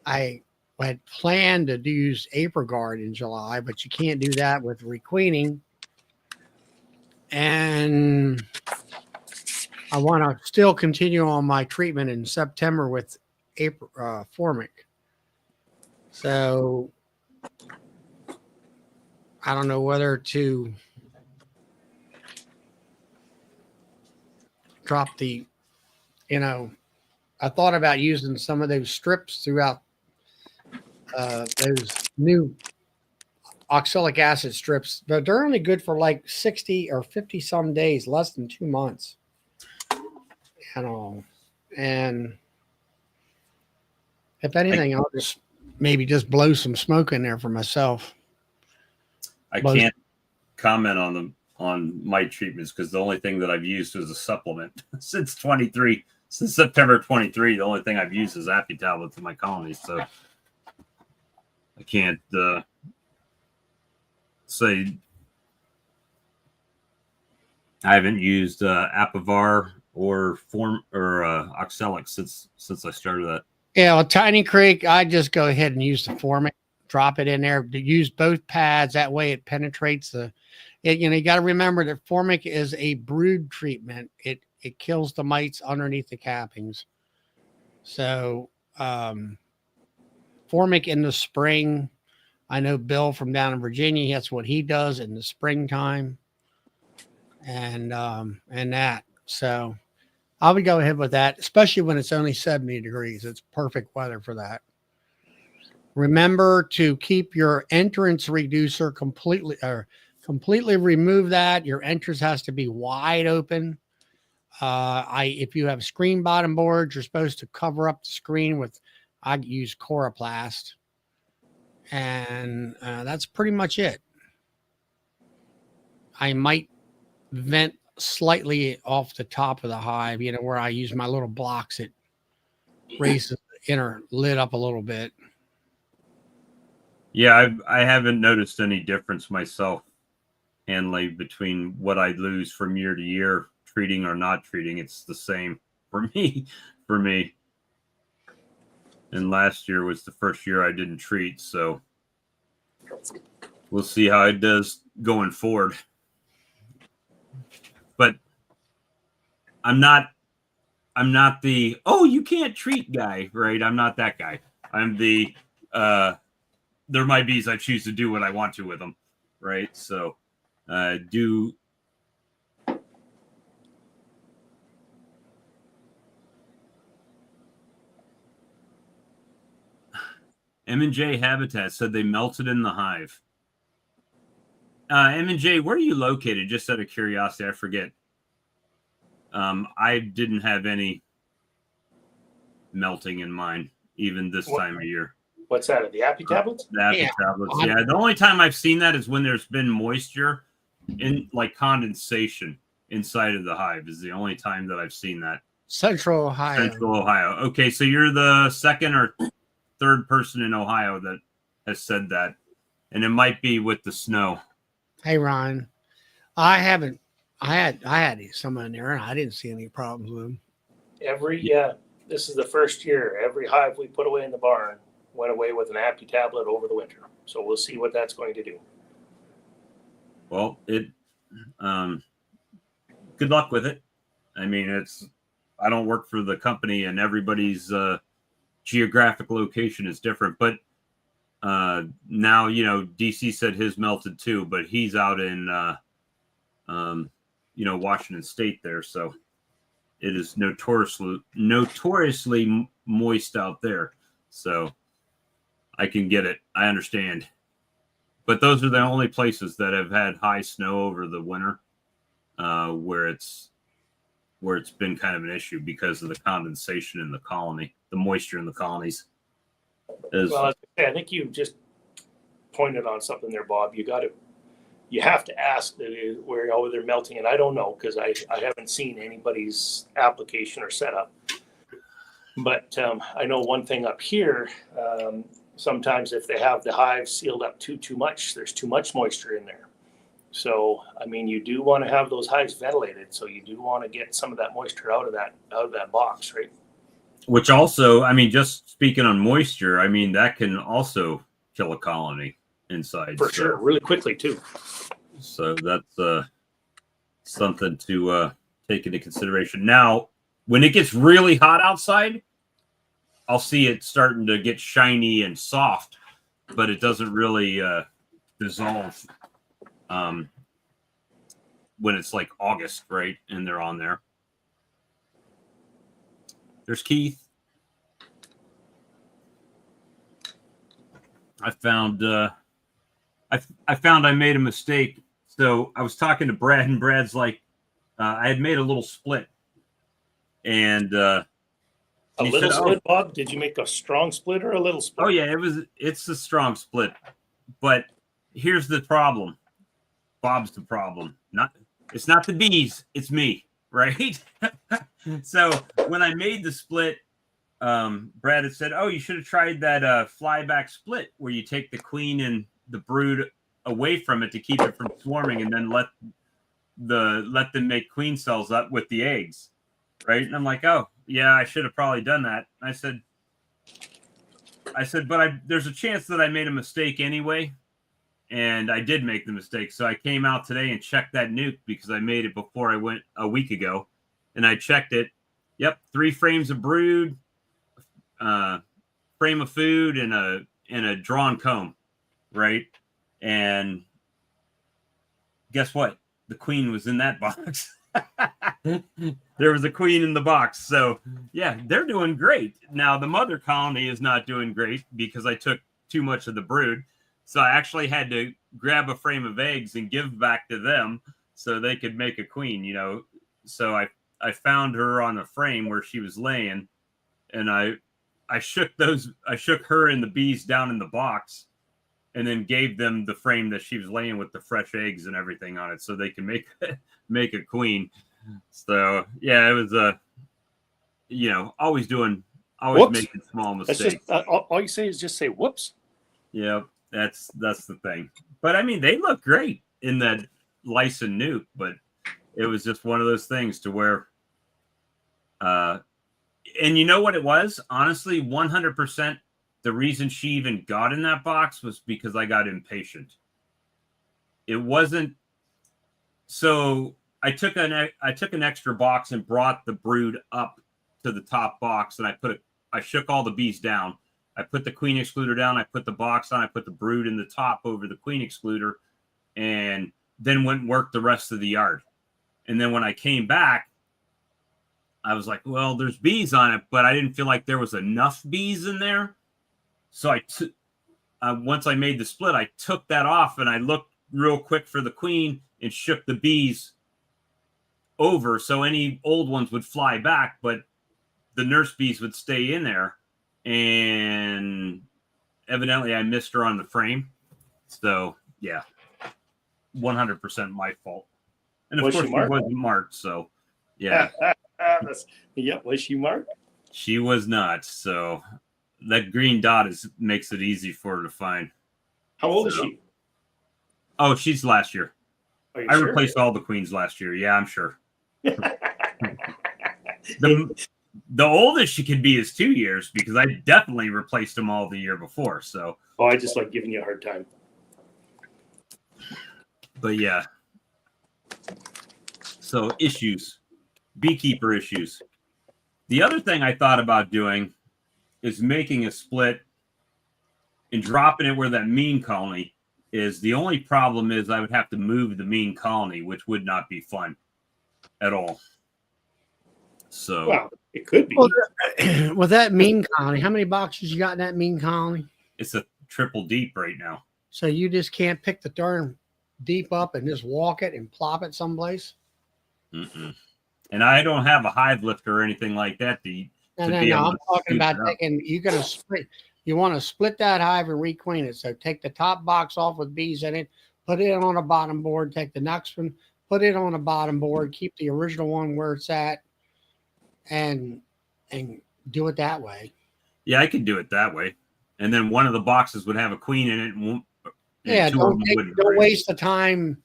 I had planned to use AprilGuard in July, but you can't do that with requeening. And I want to still continue on my treatment in September with Formic. So I don't know whether to drop the, I thought about using some of those strips throughout those new oxalic acid strips, but they're only good for like 60 or 50 some days, less than 2 months. And if anything, I'll maybe just blow some smoke in there for myself. I can't comment on Mite treatments because the only thing that I've used is a supplement since September 23. The only thing I've used is Appy tablets in my colonies, so I can't say I haven't used Apivar or Oxalic since I started that. Yeah, well, Tiny Creek, I just go ahead and use the Formic drop it in there. To use both pads, that way it penetrates the. You got to remember that formic is a brood treatment. It kills the mites underneath the cappings. So formic in the spring. I know Bill from down in Virginia. That's what he does in the springtime, and that. So I would go ahead with that, especially when it's only 70 degrees. It's perfect weather for that. Remember to keep your entrance reducer completely remove that. Your entrance has to be wide open. If you have screen bottom boards, you're supposed to cover up the screen with, I use Coroplast. And that's pretty much it. I might vent slightly off the top of the hive, where I use my little blocks. It raises the inner lid up a little bit. Yeah, I haven't noticed any difference myself, Hanley, between what I lose from year to year, treating or not treating. It's the same for me. And last year was the first year I didn't treat, so we'll see how it does going forward. But I'm not the you can't treat guy, right? I'm not that guy. I'm the they're my bees. I choose to do what I want to with them, right? So do M&J Habitat said they melted in the hive. M&J, where are you located? Just out of curiosity, I forget. I didn't have any melting in mine, even this time of year. What's that? The Appy tablets? The Appy tablets. Yeah, the only time I've seen that is when there's been moisture in, like, condensation inside of the hive. Is the only time that I've seen that. Central Ohio. Okay, so you're the second or third person in Ohio that has said that, and it might be with the snow. Hey, Ron, I had someone in there and I didn't see any problems with them. This is the first year every hive we put away in the barn went away with an Appy tablet over the winter. So we'll see what that's going to do. Well, good luck with it. I mean, I don't work for the company, and everybody's geographic location is different. But now, DC said his melted too, but he's out in Washington State there, so it is notoriously moist out there. So I can get it. I understand. But those are the only places that have had high snow over the winter, where it's been kind of an issue because of the condensation in the colony, the moisture in the colonies. Well, I think you just pointed on something there, Bob. You have to ask where they're melting, and I don't know because I haven't seen anybody's application or setup. But I know one thing up here. Sometimes if they have the hive sealed up too much, there's too much moisture in there. So, I mean, you do want to have those hives ventilated. So you do want to get some of that moisture out of that box, right? Which also, I mean, just speaking on moisture, I mean, that can also kill a colony inside. For sure, really quickly too. So that's something to take into consideration. Now, when it gets really hot outside, I'll see it starting to get shiny and soft, but it doesn't really dissolve when it's like August, right? And they're on there. There's Keith. I found I made a mistake. So I was talking to Brad, and Brad's like, I had made a little split, and a little split, Bob? Did you make a strong split or a little split? Oh yeah, it's a strong split. But here's the problem. Bob's the problem. It's not the bees, it's me, right? So when I made the split, Brad had said, "Oh, you should have tried that flyback split where you take the queen and the brood away from it to keep it from swarming, and then let them make queen cells up with the eggs." Right? And I'm like, "Oh, yeah, I should have probably done that." And I said, I said, but there's a chance that I made a mistake anyway. And I did make the mistake. So I came out today and checked that nuke because I made it before I went a week ago. And I checked it. Yep, 3 frames of brood, frame of food, and a drawn comb, right? And guess what? The queen was in that box. There was a queen in the box. So yeah, they're doing great. Now the mother colony is not doing great because I took too much of the brood. So I actually had to grab a frame of eggs and give back to them so they could make a queen, you know. So I found her on a frame where she was laying, and I shook her and the bees down in the box, and then gave them the frame that she was laying with the fresh eggs and everything on it so they can make a queen. So yeah, it was always making small mistakes. That's just all you say is just say whoops. Yeah, that's the thing. But I mean, they look great in that lice and nuke, but it was just one of those things to where and you know what it was? Honestly, 100% the reason she even got in that box was because I got impatient. It wasn't. So I took an extra box and brought the brood up to the top box, and I shook all the bees down. I put the queen excluder down. I put the box on. I put the brood in the top over the queen excluder, and then went and worked the rest of the yard. And then when I came back, I was like, well, there's bees on it, but I didn't feel like there was enough bees in there. So once I made the split, I took that off and I looked real quick for the queen and shook the bees over. So any old ones would fly back, but the nurse bees would stay in there. And evidently I missed her on the frame. So yeah, 100% my fault. And of course she wasn't marked. So yeah. Was she marked? She was not. So that green dot makes it easy for her to find. How old is she? Oh, she's last year. I sure? replaced all the queens last year. Yeah, I'm sure. The oldest she could be is 2 years because I definitely replaced them all the year before. So I just like giving you a hard time. But yeah. So beekeeper issues. The other thing I thought about doing is making a split and dropping it where that mean colony is. The only problem is I would have to move the mean colony, which would not be fun at all. So well, it could be. Well, with that mean colony, how many boxes you got in that mean colony? It's a triple deep right now. So you just can't pick the darn deep up and just walk it and plop it someplace? Mm-mm. And I don't have a hive lifter or anything like that. No, I'm talking about taking. You're gonna split. You want to split that hive and requeen it. So take the top box off with bees in it, put it on a bottom board. Take the next one, put it on a bottom board. Keep the original one where it's at, and do it that way. Yeah, I could do it that way. And then one of the boxes would have a queen in it. And don't waste the time.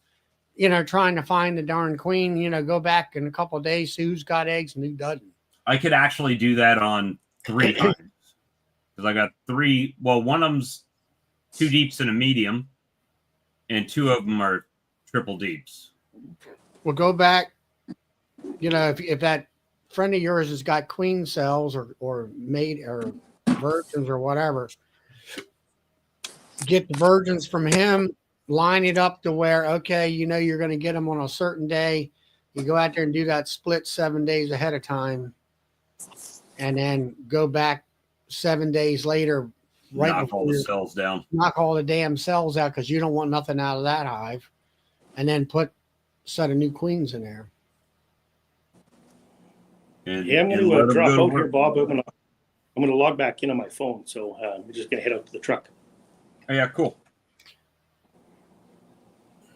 Trying to find the darn queen, go back in a couple of days, see who's got eggs and who doesn't. I could actually do that on 3 hives. Because I got 3. Well, one of them's 2 deeps and a medium, and 2 of them are triple deeps. Well, go back, if that friend of yours has got queen cells or mate or virgins or whatever, get the virgins from him. Line it up to where, okay, you're going to get them on a certain day. You go out there and do that split 7 days ahead of time, and then go back 7 days later, knock all the cells down. Knock all the damn cells out because you don't want nothing out of that hive, and then put a set of new queens in there. I'm going to drop out here, Bob. I'm going to log back in on my phone, so I'm just going to head out to the truck. Oh yeah, cool.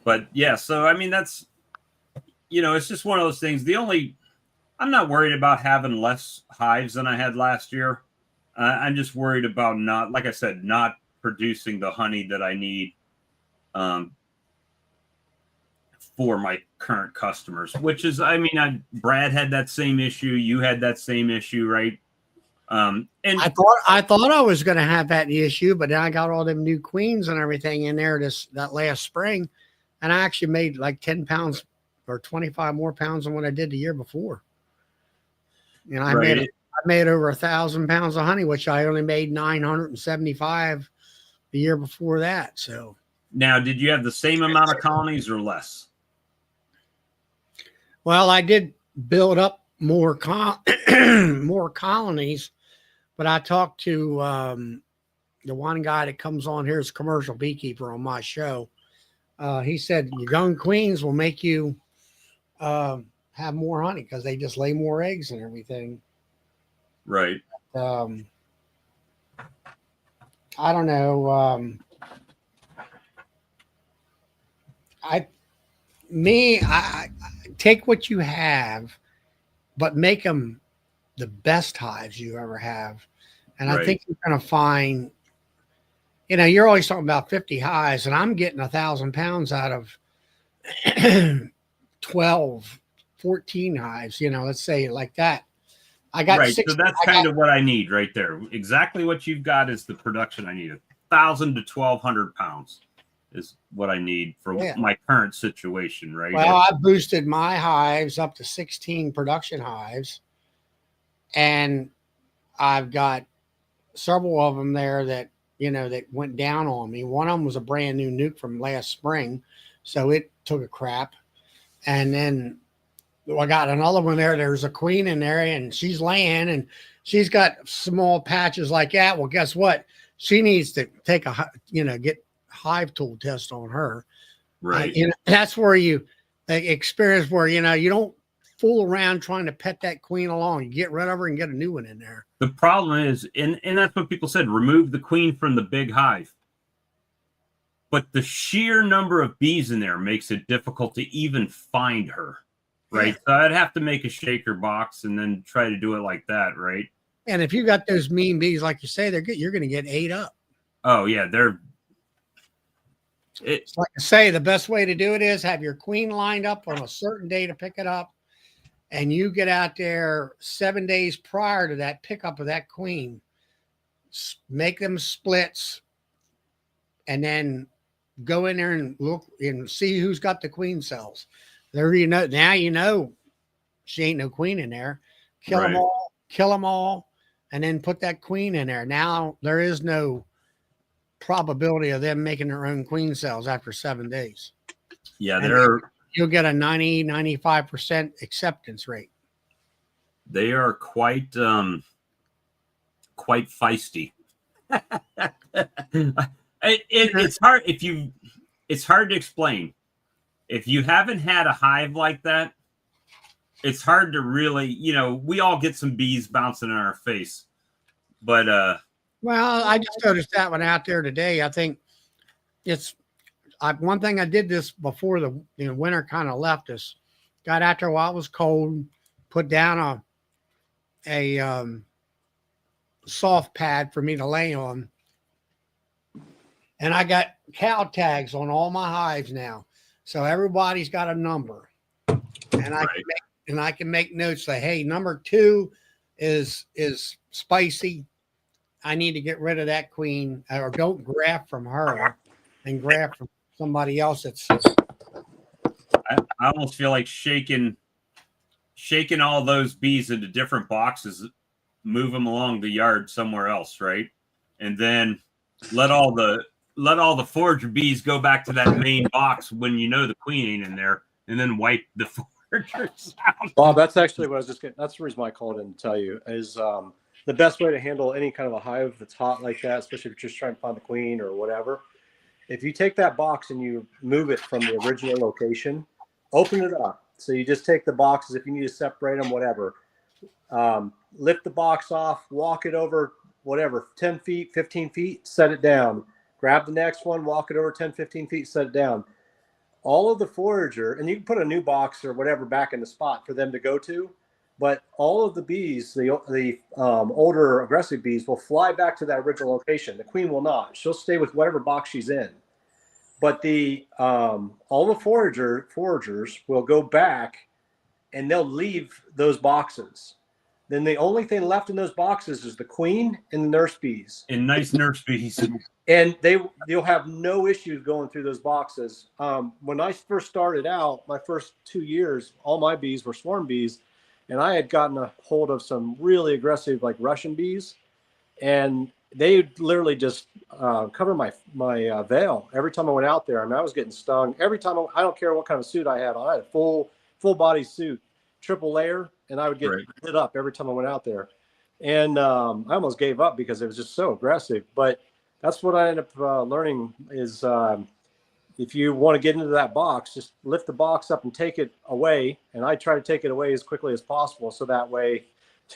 But yeah, so I mean, that's, it's just one of those things. I'm not worried about having less hives than I had last year. I'm just worried about not producing the honey that I need for my current customers, which is, Brad had that same issue. You had that same issue, right? And I thought I was going to have that issue, but then I got all them new queens and everything in there that last spring, and I actually made like 10 pounds or 25 more pounds than what I did the year before. And I made over 1,000 pounds of honey, which I only made 975 the year before that. So now, did you have the same amount of colonies or less? well, I did build up more more colonies, but I talked to the one guy that comes on here as a commercial beekeeper on my show. He said your young queens will make you have more honey because they just lay more eggs and everything. Right. I don't know. I take what you have, but make them the best hives you ever have. And I think you're going to find, you're always talking about 50 hives, and I'm getting 1,000 pounds out of 12, 14 hives, let's say it like that. I got right. So that's kind of what I need right there. Exactly what you've got is the production I need. 1,000 to 1,200 pounds is what I need for my current situation, right? Well, I boosted my hives up to 16 production hives, and I've got several of them there that, that went down on me. One of them was a brand new nuke from last spring, so it took a crap. And then I got another one there. There's a queen in there, and she's laying, and she's got small patches like that. Well, guess what? She needs to take get hive tool test on her. Right. That's where you experience where, you don't fool around trying to pet that queen along. You get rid of her and get a new one in there. The problem is, and that's what people said, remove the queen from the big hive. But the sheer number of bees in there makes it difficult to even find her. Right. Yeah. So I'd have to make a shaker box and then try to do it like that. Right. And if you got those mean bees, like you say, you're going to get ate up. Oh, yeah. It's like I say, the best way to do it is have your queen lined up on a certain day to pick it up. And you get out there 7 days prior to that pickup of that queen, make them splits, and then go in there and look and see who's got the queen cells. There, now she ain't no queen in there. Kill them all, and then put that queen in there. Now there is no probability of them making their own queen cells after 7 days. Yeah, you'll get a 95% acceptance rate. They are quite feisty. It's hard it's hard to explain. If you haven't had a hive like that, it's hard to really, we all get some bees bouncing in our face. But well, I just noticed that one out there today. I think one thing I did this before the winter kind of left us. Got out there while it was cold, put down a soft pad for me to lay on. And I got cow tags on all my hives now. So everybody's got a number. And I can make notes like, hey, number 2 is spicy. I need to get rid of that queen, or don't graft from her and graft from somebody else. I almost feel like shaking all those bees into different boxes, move them along the yard somewhere else, right? And then let all the forager bees go back to that main box when the queen ain't in there, and then wipe the foragers out. Bob, that's actually what I was just getting. That's the reason why I called in to tell you is the best way to handle any kind of a hive that's hot like that, especially if you're just trying to find the queen or whatever. If you take that box and you move it from the original location, open it up. So you just take the boxes, if you need to separate them, whatever. Lift the box off, walk it over, whatever, 10 feet, 15 feet, set it down. Grab the next one, walk it over 10, 15 feet, set it down. All of the forager, and you can put a new box or whatever back in the spot for them to go to, but all of the bees, the older aggressive bees, will fly back to that original location. The queen will not. She'll stay with whatever box she's in. But all the foragers will go back, and they'll leave those boxes. then the only thing left in those boxes is the queen and the nurse bees. And nice nurse bees. And you'll have no issues going through those boxes. When I first started out, my first 2 years, all my bees were swarm bees, and I had gotten a hold of some really aggressive, like Russian bees, and they literally just cover my veil every time I went out there. I mean, I was getting stung every time. I don't care what kind of suit I had on. I had a full body suit, triple layer, and I would get lit up every time I went out there. And I almost gave up because it was just so aggressive. But that's what I ended up learning is if you want to get into that box, just lift the box up and take it away. And I try to take it away as quickly as possible, so that way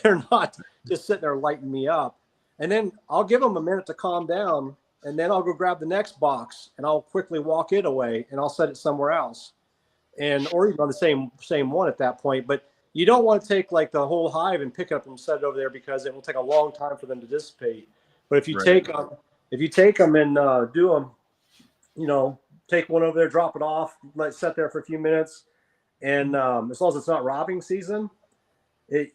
they're not just sitting there lighting me up. And then I'll give them a minute to calm down, and then I'll go grab the next box and I'll quickly walk it away and I'll set it somewhere else, or even on the same one at that point. But you don't want to take like the whole hive and pick it up and set it over there, because it will take a long time for them to dissipate. But if you take them and do them, you know, take one over there, drop it off, let it sit there for a few minutes, and as long as it's not robbing season,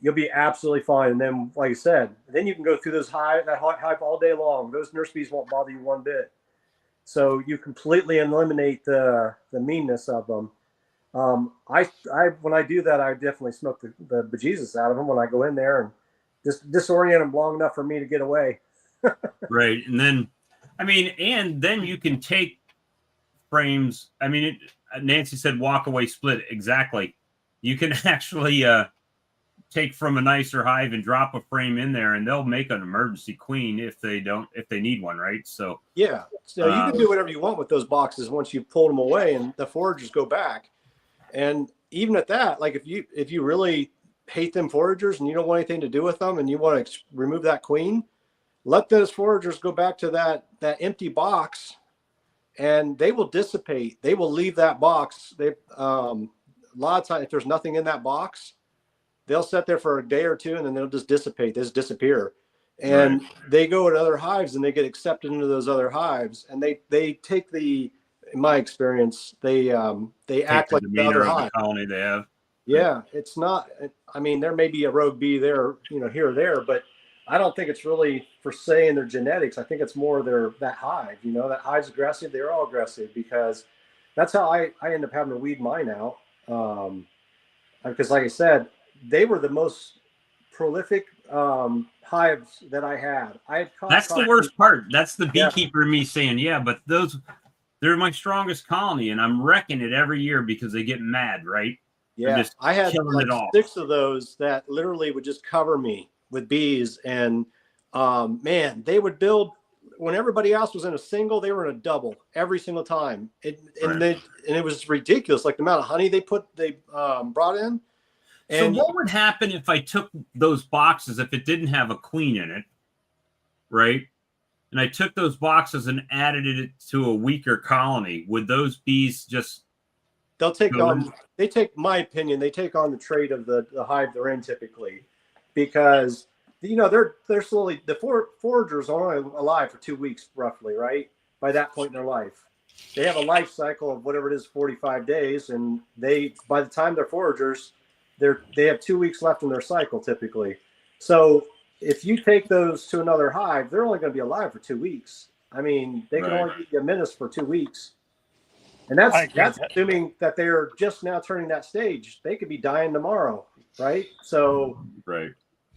you'll be absolutely fine. And then, like I said, then you can go through that hive all day long. Those nurse bees won't bother you one bit. So you completely eliminate the meanness of them. When I do that, I definitely smoke the bejesus out of them when I go in there and just disorient them long enough for me to get away. Right. And then, I mean, and then you can take frames. I mean, Nancy said walk away split. Exactly. You can actually take from a nicer hive and drop a frame in there, and they'll make an emergency queen if they need one. Right. So, yeah. So you can do whatever you want with those boxes once you pull them away and the foragers go back. And even at that, like if you really hate them foragers and you don't want anything to do with them and you want to remove that queen, let those foragers go back to that empty box, and they will dissipate. They will leave that box. A lot of times, if there's nothing in that box, they'll sit there for a day or two, and then they'll just dissipate. They just disappear. And they go to other hives and they get accepted into those other hives, and they take in my experience, they act like the other hive. The colony they have. Yeah, it's not. I mean, there may be a rogue bee there, you know, here or there, but I don't think it's really for say in their genetics. I think it's more that hive. You know, that hive's aggressive. They're all aggressive, because that's how I end up having to weed mine out. Because, like I said, they were the most prolific hives that I had. That's the worst part. That's the beekeeper in me saying, yeah, but they're my strongest colony, and I'm wrecking it every year because they get mad, right? Yeah, I had like 6 of those that literally would just cover me with bees, and man, they would build when everybody else was in a single. They were in a double every single time, and it was ridiculous, like the amount of honey they brought in. And so what would happen if I took those boxes if it didn't have a queen in it, right? And I took those boxes and added it to a weaker colony? Would those bees just? They'll take on. They take, my opinion, they take on the trait of the hive they're in typically, because you know they're slowly, the foragers are only alive for 2 weeks roughly, right? By that point in their life, they have a life cycle of whatever it is, 45 days, and by the time they're foragers, they have 2 weeks left in their cycle typically. So if you take those to another hive, they're only going to be alive for 2 weeks. I mean, they can only be a menace for 2 weeks. And that's assuming that they're just now turning that stage. They could be dying tomorrow, right? So,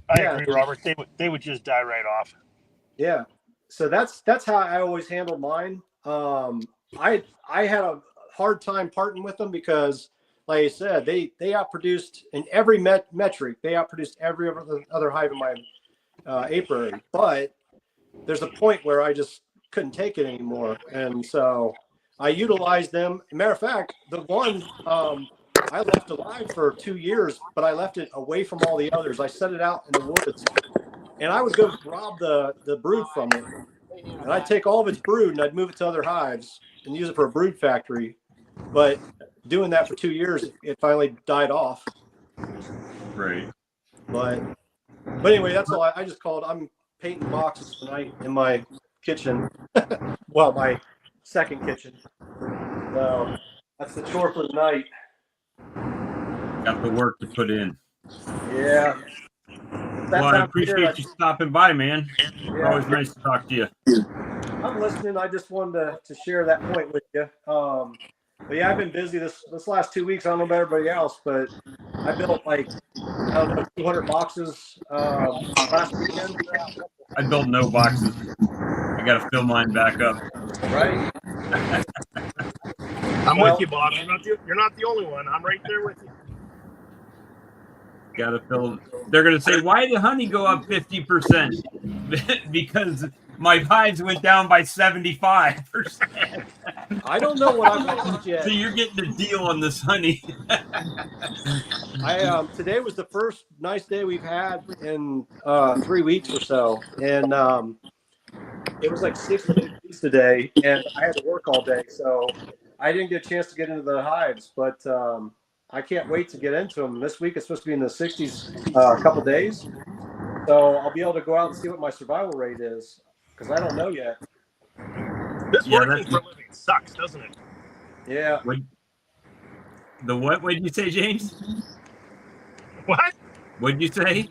I agree, Robert. They would just die right off. Yeah. So that's how I always handled mine. I had a hard time parting with them because, like I said, they outproduced in every metric. They outproduced every other hive in my apiary. But there's a point where I just couldn't take it anymore, and so I utilized them. Matter of fact, the one I left alive for 2 years, but I left it away from all the others. I set it out in the woods, and I would go rob the brood from it. And I'd take all of its brood and I'd move it to other hives and use it for a brood factory. But doing that for 2 years, it finally died off. Right. But anyway, that's all. I just called. I'm painting boxes tonight in my kitchen. Well, my second kitchen. So that's the chore for the night. Got the work to put in. Yeah. Well, I time of appreciate year, you stopping by, man. yeah, Always nice to talk to you. I'm listening. I just wanted to share that point with you. But yeah, I've been busy this last 2 weeks. I don't know about everybody else, but I built like, I don't know, 200 boxes last weekend. I built no boxes. I got to fill mine back up. Right. I'm Well, with you, Bob. You're not the only one. I'm right there with you. Got to fill. They're going to say, why did honey go up 50%? Because my hives went down by 75%. I don't know what I've lost yet. So you're getting a deal on this honey. Today was the first nice day we've had in 3 weeks or so, and it was like 60 degrees today, and I had to work all day, so I didn't get a chance to get into the hives. But I can't wait to get into them. This week it's supposed to be in the 60s a couple days, so I'll be able to go out and see what my survival rate is because I don't know yet. This working for a living sucks, doesn't it? Yeah. What did you say, James? What? What did you say?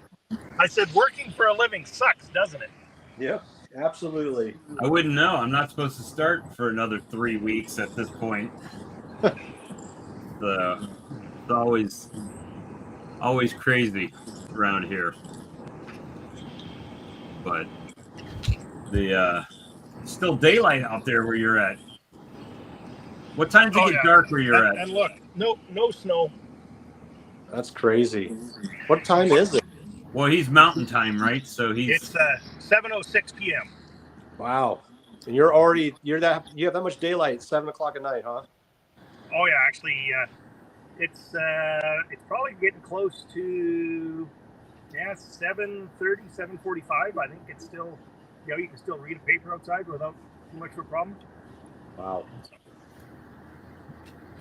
I said working for a living sucks, doesn't it? Yep. Absolutely. I wouldn't know. I'm not supposed to start for another 3 weeks at this point. So it's always crazy around here. But the still daylight out there where you're at. What time does it get dark where you're at? And look, no snow. That's crazy. What time is it? Well, he's mountain time, right? So It's 7:06 p.m. Wow. And you have that much daylight at 7 o'clock at night, huh? Oh yeah, actually, it's probably getting close to 7:30, 7:45. I think it's still, you can still read a paper outside without too much of a problem. Wow.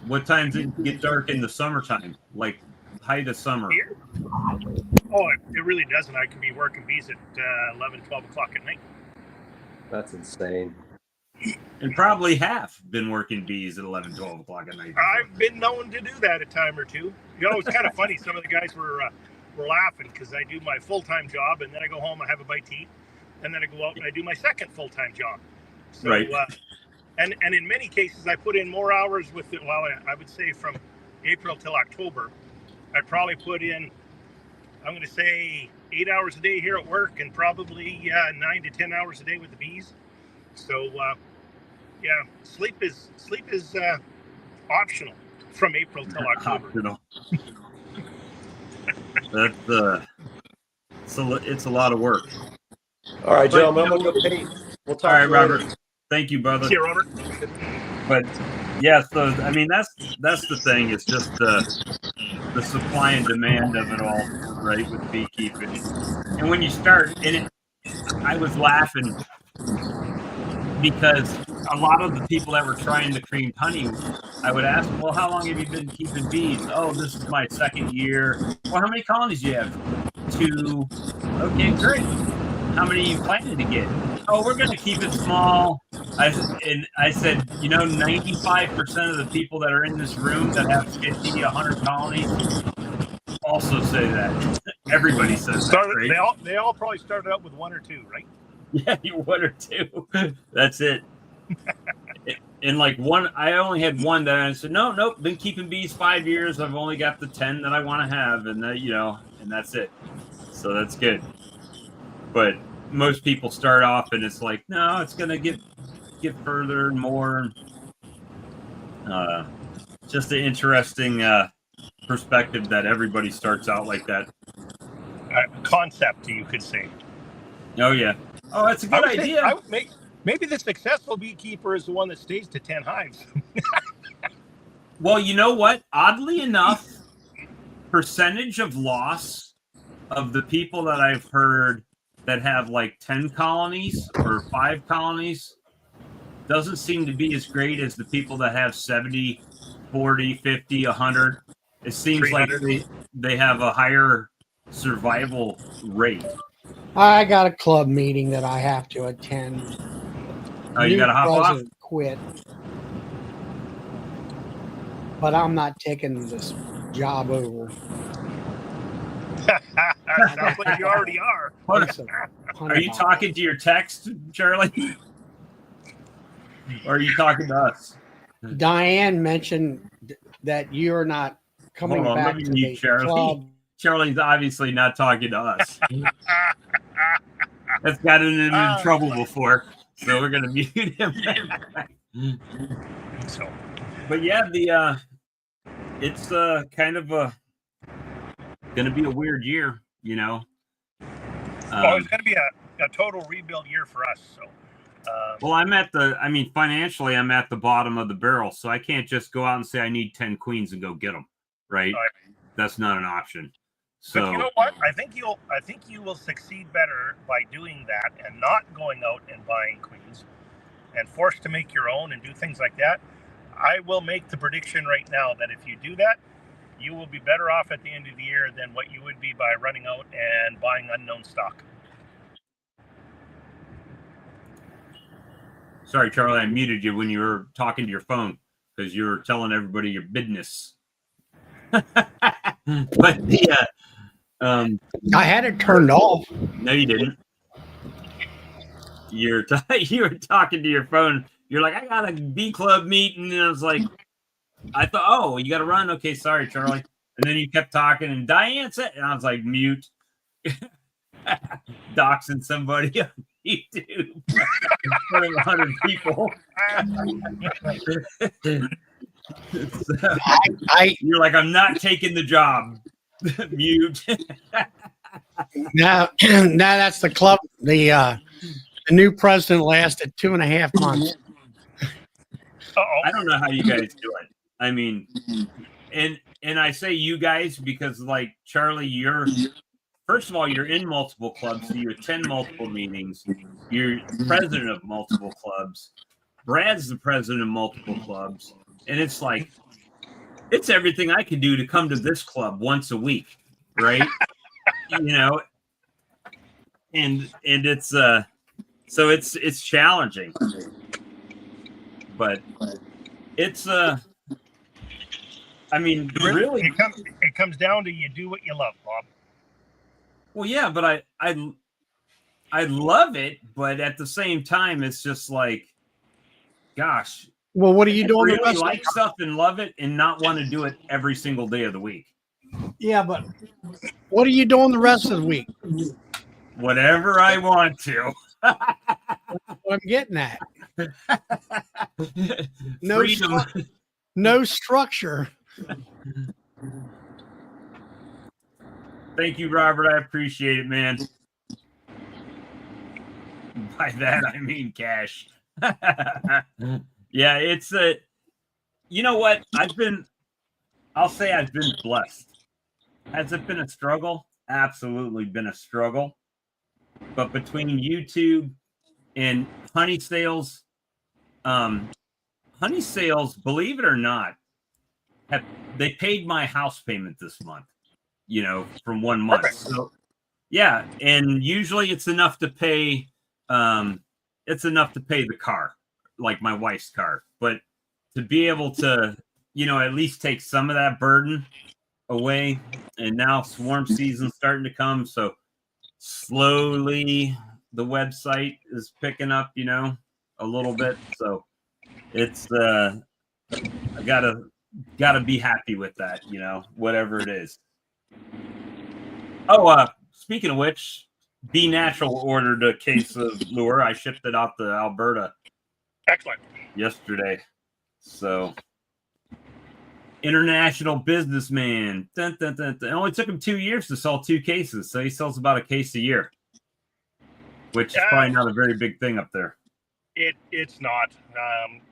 What time does it get dark in the summertime? Like height of summer? Here? Oh, it really doesn't. I can be working bees at 11, 12 o'clock at night. That's insane. And probably half been working bees at 11, 12 o'clock at night. I've been known to do that a time or two. It's kind of funny. Some of the guys were laughing because I do my full-time job, and then I go home, I have a bite to eat, and then I go out and I do my second full-time job. So, right. And in many cases, I put in more hours with it. Well, I would say from April till October, I probably put in, I'm going to say 8 hours a day here at work and probably 9 to 10 hours a day with the bees. So, sleep is optional from April till October. Optional. It's a lot of work. All right, gentlemen, I'm going to go paint. We'll talk. All right, Robert. Later. Thank you, brother. See you, Robert. But yeah, so I mean that's the thing. It's just the supply and demand of it all, right? With beekeeping, and when you start, I was laughing because a lot of the people that were trying to cream honey, I would ask them, well, how long have you been keeping bees? Oh, this is my second year. Well, how many colonies do you have? 2. Okay, great. How many are you planning to get? Oh, we're going to keep it small. I said, 95% of the people that are in this room that have 50, 100 colonies also say that. Everybody says that, right? They all probably started out with 1 or 2, right? Yeah, 1 or 2. That's it. And like one, I only had one that I said, nope, been keeping bees 5 years. I've only got the 10 that I want to have. And and that's it. So that's good. But most people start off and it's like, no, it's going to get further and more. Just an interesting perspective that everybody starts out like that. Concept, you could say. Oh, yeah. Oh, that's a good idea. Maybe the successful beekeeper is the one that stays to 10 hives. Well, you know what? Oddly enough, percentage of loss of the people that I've heard that have like 10 colonies or 5 colonies doesn't seem to be as great as the people that have 70, 40, 50, 100. It seems like they have a higher survival rate. I got a club meeting that I have to attend. Oh, you got to hop off? Quit. But I'm not taking this job over. it sounds like you already are. Are you talking to your text, Charlie? Or are you talking to us? Diane mentioned that you're not coming Hold on, back let me to mute the Charlie. club. Charlie's obviously not talking to us. That's gotten him in trouble before, so we're gonna mute him. So, But yeah, it's kind of gonna be a weird year, you know. well, it's going to be a total rebuild year for us. So, Well, financially, I'm at the bottom of the barrel, so I can't just go out and say I need 10 queens and go get them, right? That's not an option. So, but you know what? I think you will succeed better by doing that and not going out and buying queens and forced to make your own and do things like that. I will make the prediction right now that if you do that, you will be better off at the end of the year than what you would be by running out and buying unknown stock. sorry, Charlie, I muted you when you were talking to your phone because you were telling everybody your business. But I had it turned off. no, you didn't. You were talking to your phone. You're like, I got a bee club meeting, and I was like, I thought, oh, you got to run. Okay, sorry, Charlie. And then you kept talking, and Diane said, and I was like, mute, doxing somebody on YouTube in front of 100 people. So, you're like, I'm not taking the job. Mute. Now that's the club. The new president lasted 2.5 months. I don't know how you guys do it. I mean, and I say you guys because, like, Charlie, first of all, you're in multiple clubs, so you attend multiple meetings. You're president of multiple clubs. Brad's the president of multiple clubs, and it's like, it's everything I could do to come to this club once a week, right? You know, and it's so it's challenging, but it's I mean, really, it comes down to you do what you love, Bob. Well, yeah, but I love it, but at the same time, it's just like, gosh. Well, what are you doing? Really like stuff and love it, and not want to do it every single day of the week. Yeah, but what are you doing the rest of the week? Whatever I want to. That's what I'm getting at. No structure. Thank you, Robert. I appreciate it, man. By that, I mean cash. Yeah, it's you know what? I'll say I've been blessed. Has it been a struggle? Absolutely been a struggle. But between YouTube and honey sales, believe it or not, they paid my house payment this month, you know, from 1 month. Perfect. So yeah, and usually it's enough to pay the car, like my wife's car. But to be able to, you know, at least take some of that burden away, and now swarm season's starting to come, so slowly the website is picking up, you know, a little bit. So it's I gotta be happy with that, you know, whatever it is. Oh, speaking of which, Be Natural ordered a case of lure. I shipped it out to Alberta. Excellent. Yesterday. So, international businessman. Dun, dun, dun, dun. It only took him 2 years to sell 2 cases, so he sells about a case a year, which is probably not a very big thing up there. It's not.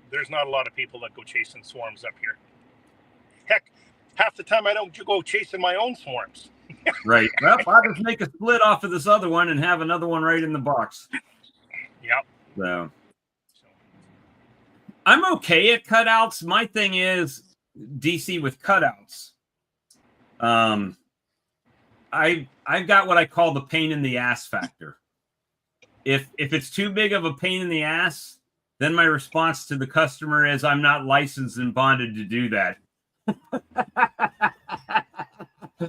There's not a lot of people that go chasing swarms up here. Heck, half the time I don't go chasing my own swarms. Right. Well, I'll just make a split off of this other one and have another one right in the box. Yep. So I'm okay at cutouts. My thing is, DC, with cutouts, I've got what I call the pain in the ass factor. If it's too big of a pain in the ass, then my response to the customer is, I'm not licensed and bonded to do that.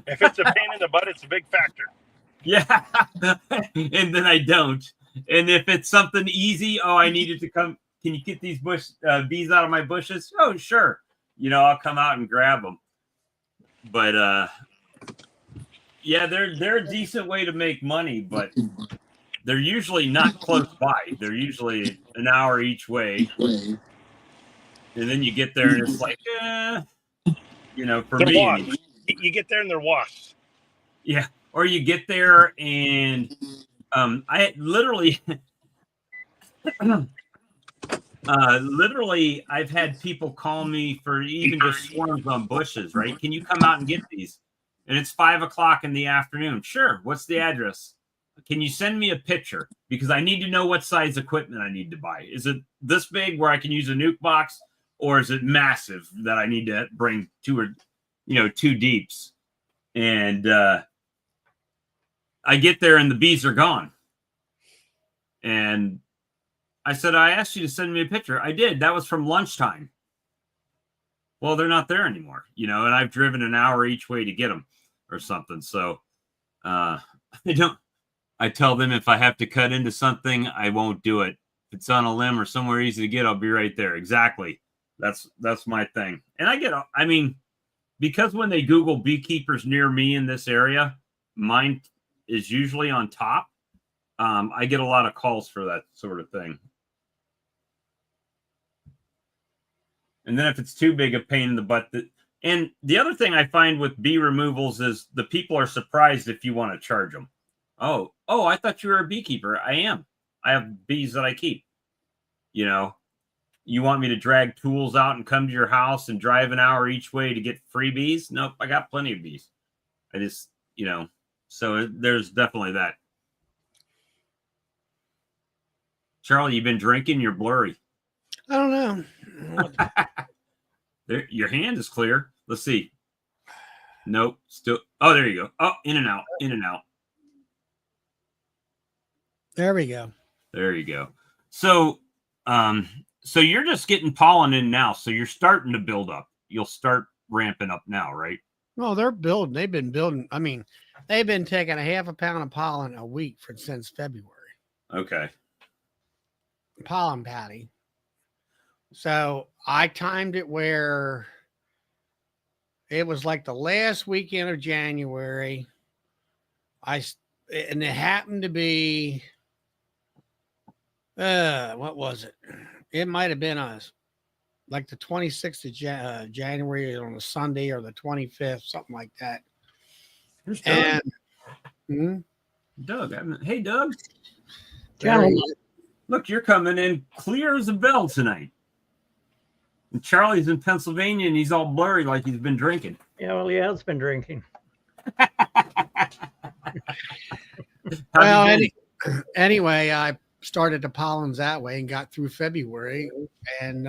If it's a pain in the butt, it's a big factor. Yeah. And then I don't. And if it's something easy, oh, I needed to come. Can you get these bees out of my bushes? Oh, sure. You know, I'll come out and grab them. But yeah, they're a decent way to make money, but they're usually not close by. They're usually an hour each way. And then you get there and it's like, you know, for They're me, wasps. You get there and they're wasps. yeah. Or you get there and I literally literally I've had people call me for even just swarms on bushes, right? Can you come out and get these? And it's 5 o'clock in the afternoon. Sure. What's the address? Can you send me a picture? Because I need to know what size equipment I need to buy. Is it this big where I can use a nuke box, or is it massive that I need to bring two deeps? And I get there and the bees are gone. And I said, I asked you to send me a picture. I did. That was from lunchtime. Well, they're not there anymore, and I've driven an hour each way to get them or something. So I tell them if I have to cut into something, I won't do it. If it's on a limb or somewhere easy to get, I'll be right there. Exactly. That's my thing. And because when they Google beekeepers near me in this area, mine is usually on top. I get a lot of calls for that sort of thing. And then if it's too big a pain in the butt, and the other thing I find with bee removals is the people are surprised if you want to charge them. Oh, I thought you were a beekeeper. I am. I have bees that I keep. You want me to drag tools out and come to your house and drive an hour each way to get free bees? Nope, I got plenty of bees. I just, so there's definitely that. Charlie, you've been drinking? You're blurry. I don't know. Your hand is clear. Let's see. Nope. Still. Oh, there you go. Oh, in and out. In and out. There we go. There you go. So, so you're just getting pollen in now. So you're starting to build up. You'll start ramping up now, right? No, they're building. They've been building. I mean, they've been taking a half a pound of pollen a week since February. Okay. Pollen patty. So I timed it where it was like the last weekend of January. And it happened to be, what was it? It might have been like the 26th of January on a Sunday or the 25th, something like that. Here's Doug. And Doug. Hey, Doug. Look, you're coming in clear as a bell tonight. And Charlie's in Pennsylvania, and he's all blurry like he's been drinking. Yeah, well, he has been drinking. Well, anyway, I started the pollens that way and got through February, and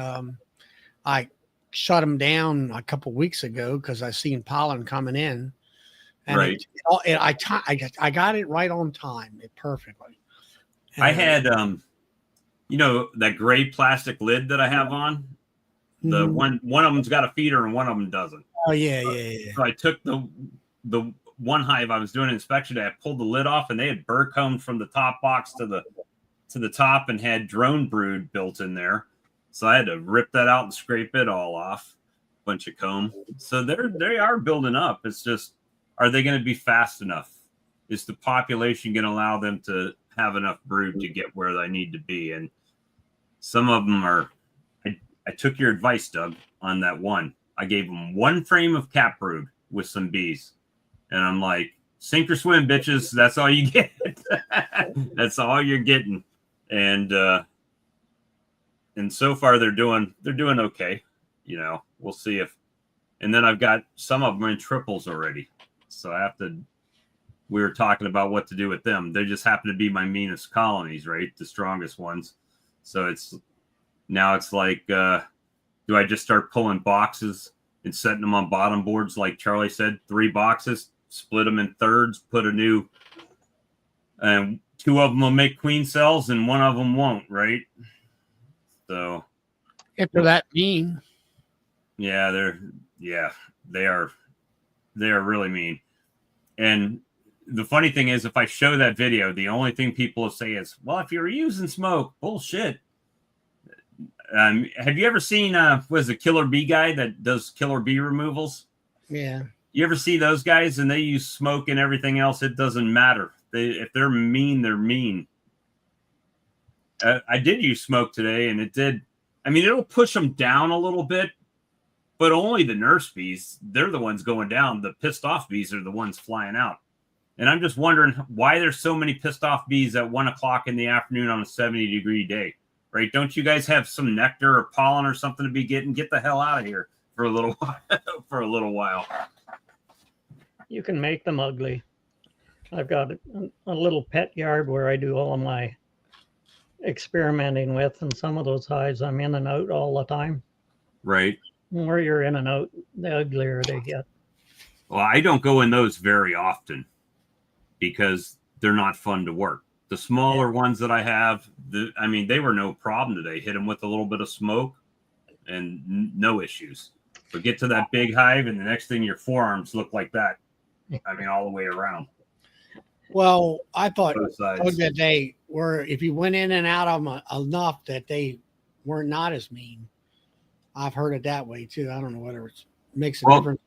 I shut them down a couple weeks ago because I seen pollen coming in, and right. I got it right on time, perfectly. And I had that gray plastic lid that I have on. The one of them's got a feeder and one of them doesn't. Oh yeah. So I took the one hive I was doing an inspection day. I pulled the lid off and they had burr combed from the top box to the top and had drone brood built in there. So I had to rip that out and scrape it all off. Bunch of comb. So they are building up. It's just, are they going to be fast enough? Is the population going to allow them to have enough brood to get where they need to be? And some of them are. I took your advice, Doug, on that one. I gave them one frame of cap brood with some bees. And I'm like, sink or swim, bitches. That's all you get. That's all you're getting. And so far they're doing okay. We'll see and then I've got some of them in triples already. So we were talking about what to do with them. They just happen to be my meanest colonies, right? The strongest ones. So it's like, do I just start pulling boxes and setting them on bottom boards? Like Charlie said, 3 boxes, split them in thirds, put a new, and 2 of them will make queen cells and 1 of them won't, right? So if they're that mean. Yeah, they are really mean. And the funny thing is, if I show that video, the only thing people will say is, well, if you're using smoke, bullshit. Have you ever seen, was a killer bee guy that does killer bee removals? Yeah. You ever see those guys and they use smoke and everything else? It doesn't matter. If they're mean, they're mean. I did use smoke today, and it did. I mean, it'll push them down a little bit, but only the nurse bees. They're the ones going down. The pissed off bees are the ones flying out. And I'm just wondering why there's so many pissed off bees at 1 o'clock in the afternoon on a 70-degree day, right? Don't you guys have some nectar or pollen or something to be getting? Get the hell out of here for a little while. For a little while. You can make them ugly. I've got a little pet yard where I do all of my experimenting with, and some of those hives I'm in and out all the time. Right. The more you're in and out, the uglier they get. Well, I don't go in those very often because they're not fun to work. The smaller ones that I have, I mean, they were no problem today. Hit them with a little bit of smoke and no issues. But get to that big hive, and the next thing your forearms look like that. I mean, all the way around. Well, I thought Both sides. that they were, if you went in and out of them enough, that they were not as mean. I've heard it that way too. I don't know whether it makes a difference.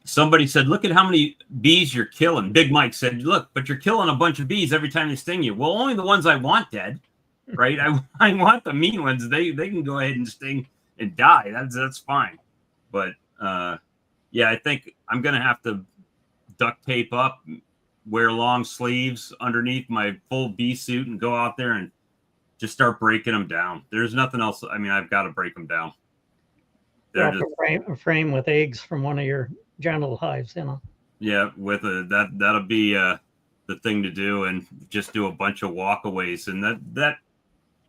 Somebody said, look at how many bees you're killing. Big Mike said, look, but you're killing a bunch of bees every time they sting you. Well, only the ones I want dead, right? I want the mean ones. They can go ahead and sting and die. That's fine. But yeah, I think I'm going to have to duct tape up, wear long sleeves underneath my full bee suit, and go out there and just start breaking them down. There's nothing else. I mean, I've got to break them down. They're just, a frame with eggs from one of your general hives, you know. yeah, with that'll be the thing to do, and just do a bunch of walkaways, and that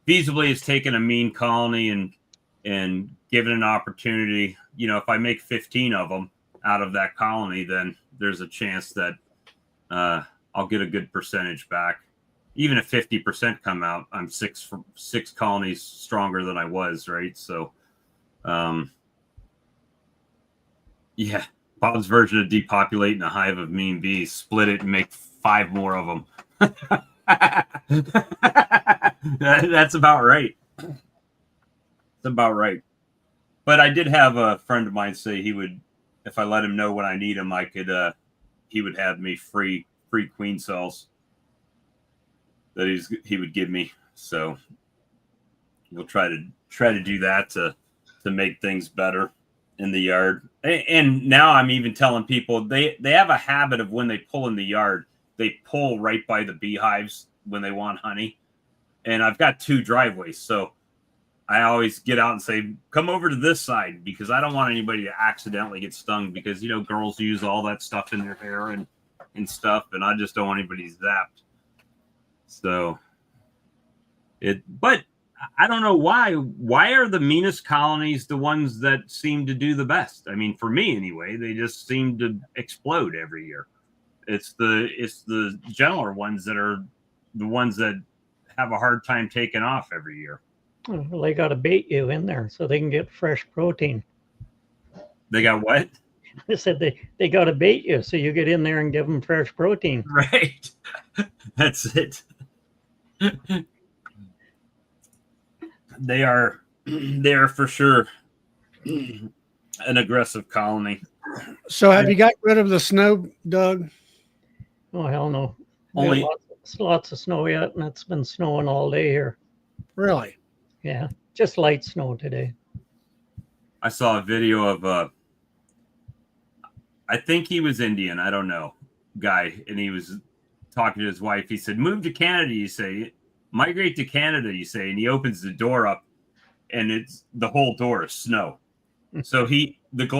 feasibly is taking a mean colony and giving an opportunity. You know, if I make 15 of them out of that colony, then there's a chance that I'll get a good percentage back. Even if 50% come out, I'm six colonies stronger than I was, right? So, yeah, Bob's version of depopulating a hive of mean bees: split it and make 5 more of them. That's about right. That's about right. But I did have a friend of mine say he would, if I let him know when I need him, I could. He would have me free queen cells that he would give me. So we'll try to do that to make things better in the yard. And now I'm even telling people they have a habit of, when they pull in the yard, they pull right by the beehives when they want honey. And I've got 2 driveways, so I always get out and say, come over to this side, because I don't want anybody to accidentally get stung, because, you know, girls use all that stuff in their hair and stuff, and I just don't want anybody zapped. So but I don't know why are the meanest colonies the ones that seem to do the best? I mean, for me anyway, they just seem to explode every year. It's the gentler ones that are the ones that have a hard time taking off every year. Well, they got to bait you in there so they can get fresh protein. They got what? I said they got to bait you so you get in there and give them fresh protein. Right. That's it. They are for sure an aggressive colony. So have you got rid of the snow, Doug? Oh, hell no. Only Lots of snow yet, and it's been snowing all day here. Really? Yeah, just light snow today. I saw a video of I think he was Indian, I don't know, guy, and he was talking to his wife. He said, move to Canada, you say, migrate to Canada, you say, and he opens the door up, and it's the whole door is snow. So the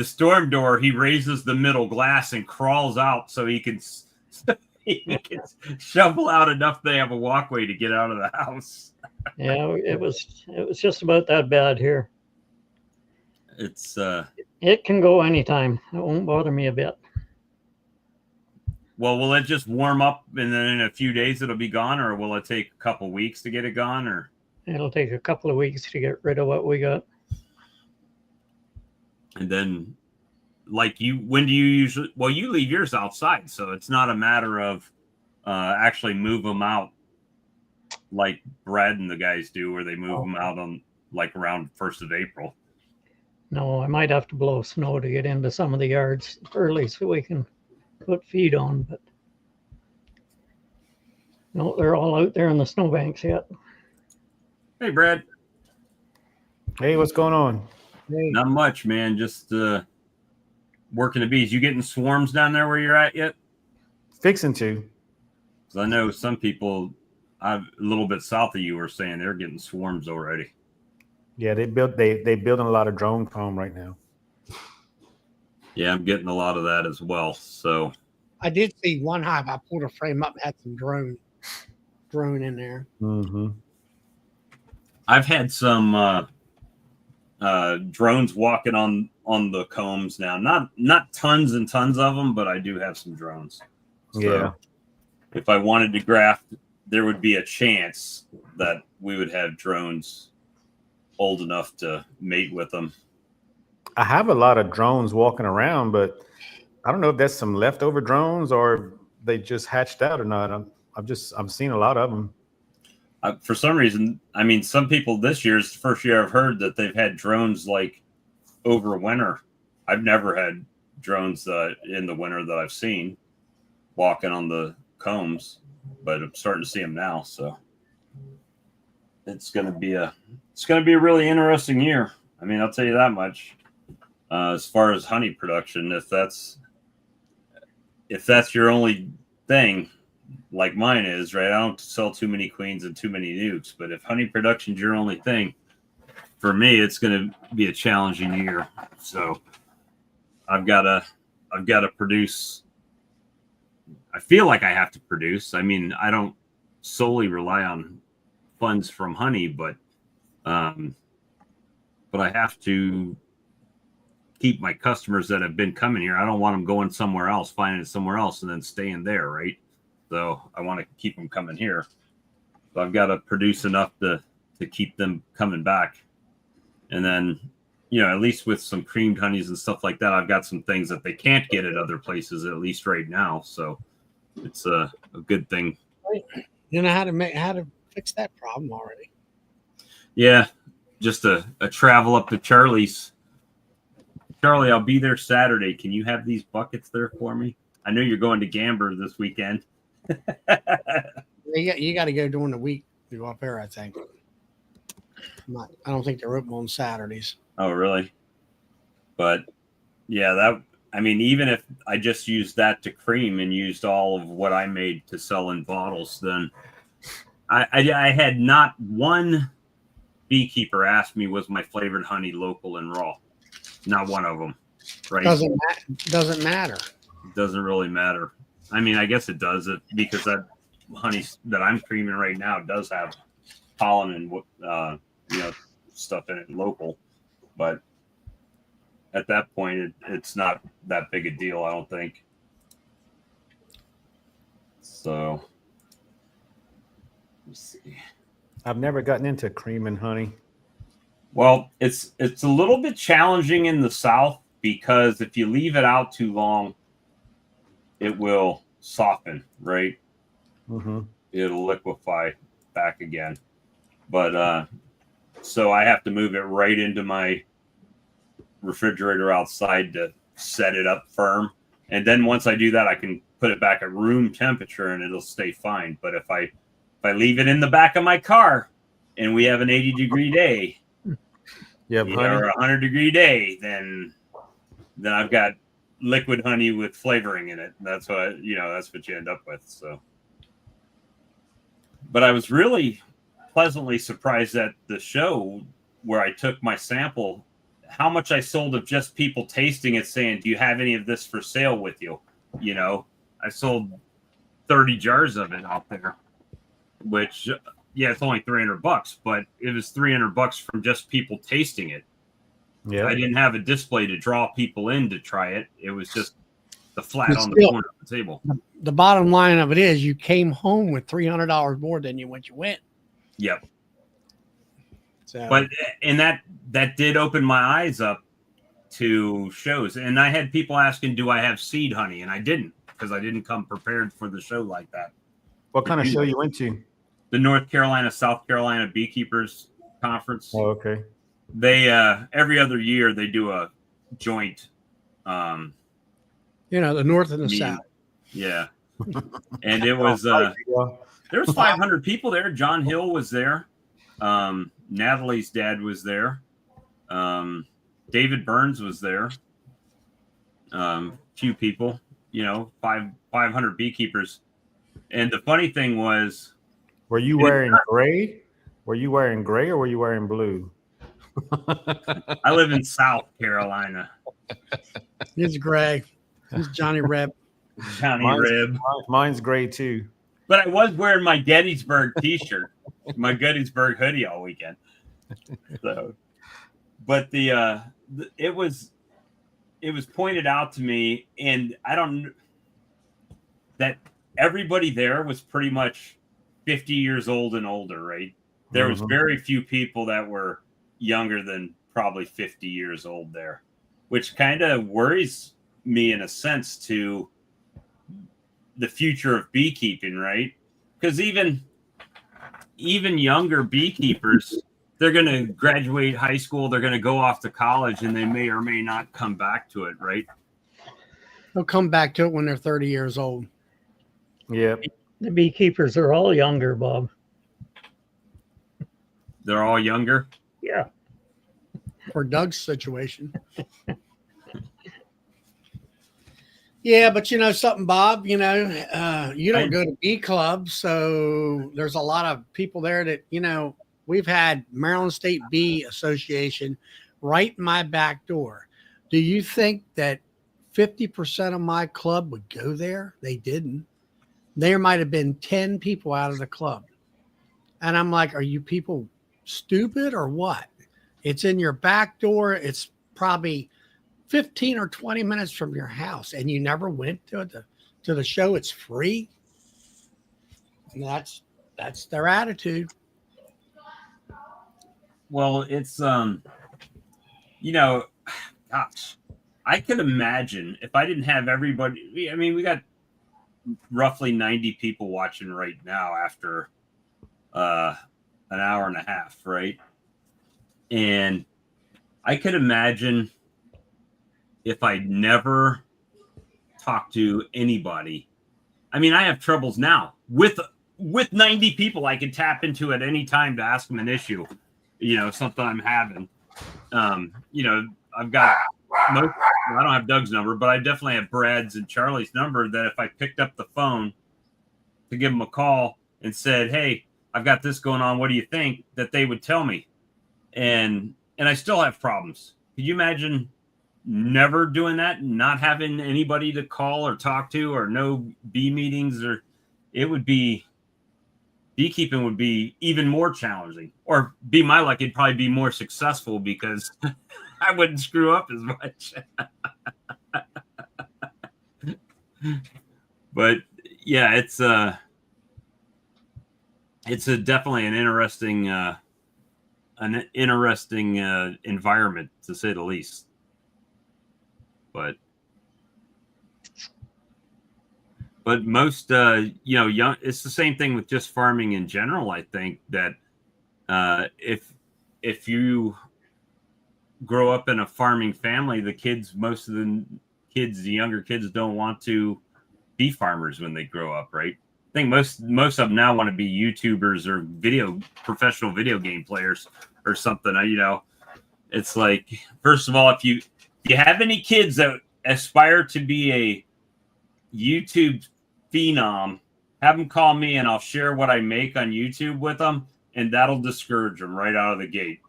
storm door, he raises the middle glass and crawls out so he can shovel out enough they have a walkway to get out of the house. Yeah, it was just about that bad here. It's It can go anytime. It won't bother me a bit. well, will it just warm up and then in a few days it'll be gone, or will it take a couple weeks to get it gone? Or It'll take a couple of weeks to get rid of what we got. and then like when do you usually, well, you leave yours outside, so it's not a matter of actually move them out like Brad and the guys do, where they move them out on like around 1st of April. No, I might have to blow snow to get into some of the yards early so we can put feed on, but no, they're all out there in the snowbanks yet. Hey, Brad. Hey, what's going on? Hey, Not much, man. Just working the bees. You getting swarms down there where you're at yet? Fixing to. Because I know some people a little bit south of you were saying they're getting swarms already. Yeah, they building a lot of drone comb right now. Yeah, I'm getting a lot of that as well. So I did see one hive. I pulled a frame up, had some drone in there. Mm-hmm. I've had some drones walking on the combs now. Not tons and tons of them, but I do have some drones. So Yeah. if I wanted to graft, there would be a chance that we would have drones old enough to mate with them. I have a lot of drones walking around, but I don't know if that's some leftover drones or they just hatched out or not. I'm seeing a lot of them. For some reason, I mean, some people this year is the first year I've heard that they've had drones like over winter. I've never had drones in the winter that I've seen walking on the combs, but I'm starting to see them now. So it's going to be a really interesting year. I mean, I'll tell you that much. As far as honey production, if that's your only thing, like mine is, right? I don't sell too many queens and too many nukes, but if honey production's your only thing, for me, it's going to be a challenging year. So I've got to produce. I feel like I have to produce. I mean, I don't solely rely on funds from honey, but I have to keep my customers that have been coming here. I don't want them going somewhere else, finding it somewhere else, and then staying there, right? So I want to keep them coming here. So I've got to produce enough to keep them coming back. And then, at least with some creamed honeys and stuff like that, I've got some things that they can't get at other places, at least right now. So it's a good thing. You know how to fix that problem already. Yeah, just a travel up to Charlie's. Charlie, I'll be there Saturday. Can you have these buckets there for me? I know you're going to Gamber this weekend. You got to go during the week to go up there, I think. I don't think they're open on Saturdays. Oh, really? But yeah, even if I just used that to cream and used all of what I made to sell in bottles, then I had not one beekeeper ask me, was my flavored honey local and raw? Not one of them, right? Doesn't matter. It doesn't really matter. I mean, I guess it does, because that honey that I'm creaming right now does have pollen and stuff in it local. But at that point, it's not that big a deal, I don't think. So let's see. I've never gotten into cream and honey. Well, it's a little bit challenging in the South, because if you leave it out too long, it will soften, right? Mm-hmm. It'll liquefy back again. But so I have to move it right into my refrigerator outside to set it up firm. And then once I do that, I can put it back at room temperature and it'll stay fine. But if I leave it in the back of my car and we have an 80-degree day, or a 100-degree day, then I've got liquid honey with flavoring in it. That's what you end up with. So, but I was really pleasantly surprised at the show where I took my sample, how much I sold of just people tasting it, saying, "Do you have any of this for sale with you?" I sold 30 jars of it out there, which, yeah, it's only $300, but it was $300 from just people tasting it. Yeah, I didn't have a display to draw people in to try it. It was just the flat on the corner of the table. The bottom line of it is you came home with $300 more than you went. Yep. So, But and that did open my eyes up to shows. And I had people asking, do I have seed honey? And I didn't, because I didn't come prepared for the show like that. What kind of show you went to? The North Carolina, South Carolina Beekeepers Conference. Oh, okay. They every other year they do a joint The North and the meeting. South. Yeah. And it was there was 500 people there. John Hill was there. Natalie's dad was there. David Burns was there. Few people, 500 beekeepers. And the funny thing was, were you wearing gray? Were you wearing gray or were you wearing blue? I live in South Carolina. He's gray. He's Johnny Reb. Mine's gray too. But I was wearing my Gettysburg T-shirt, my Gettysburg hoodie all weekend. So, but it was pointed out to me, and that everybody there was pretty much 50 years old and older, right? There was very few people that were younger than probably 50 years old there, which kind of worries me in a sense to the future of beekeeping, right? Because even younger beekeepers, they're going to graduate high school, they're going to go off to college, and they may or may not come back to it, right? They'll come back to it when they're 30 years old. Yeah. The beekeepers are all younger, Bob. They're all younger? Yeah. For Doug's situation. Yeah, but something, Bob, you don't go to bee clubs, so there's a lot of people there that, we've had Maryland State Bee Association right in my back door. Do you think that 50% of my club would go there? They didn't. There might have been 10 people out of the club. And I'm like, are you people stupid or what? It's in your back door. It's probably 15 or 20 minutes from your house, and you never went to the show. It's free. And that's their attitude. Well, it's gosh, I could imagine if I didn't have everybody. I mean, we got roughly 90 people watching right now after an hour and a half, right? And I could imagine if I never talked to anybody. I mean, I have troubles now with 90 people I can tap into at any time to ask them an issue, something I'm having. I've got I don't have Doug's number, but I definitely have Brad's and Charlie's number that if I picked up the phone to give them a call and said, hey, I've got this going on, what do you think? That they would tell me. And I still have problems. Could you imagine never doing that, not having anybody to call or talk to, or no bee meetings? Or beekeeping would be even more challenging, or be my luck, it'd probably be more successful because I wouldn't screw up as much. But yeah, it's definitely an interesting environment, to say the least. But most young, it's the same thing with just farming in general. I think that if you grow up in a farming family, most of the younger kids don't want to be farmers when they grow up, right? I think most of them now want to be YouTubers or professional video game players or something. It's like, first of all, if you have any kids that aspire to be a YouTube phenom, have them call me and I'll share what I make on YouTube with them, and that'll discourage them right out of the gate.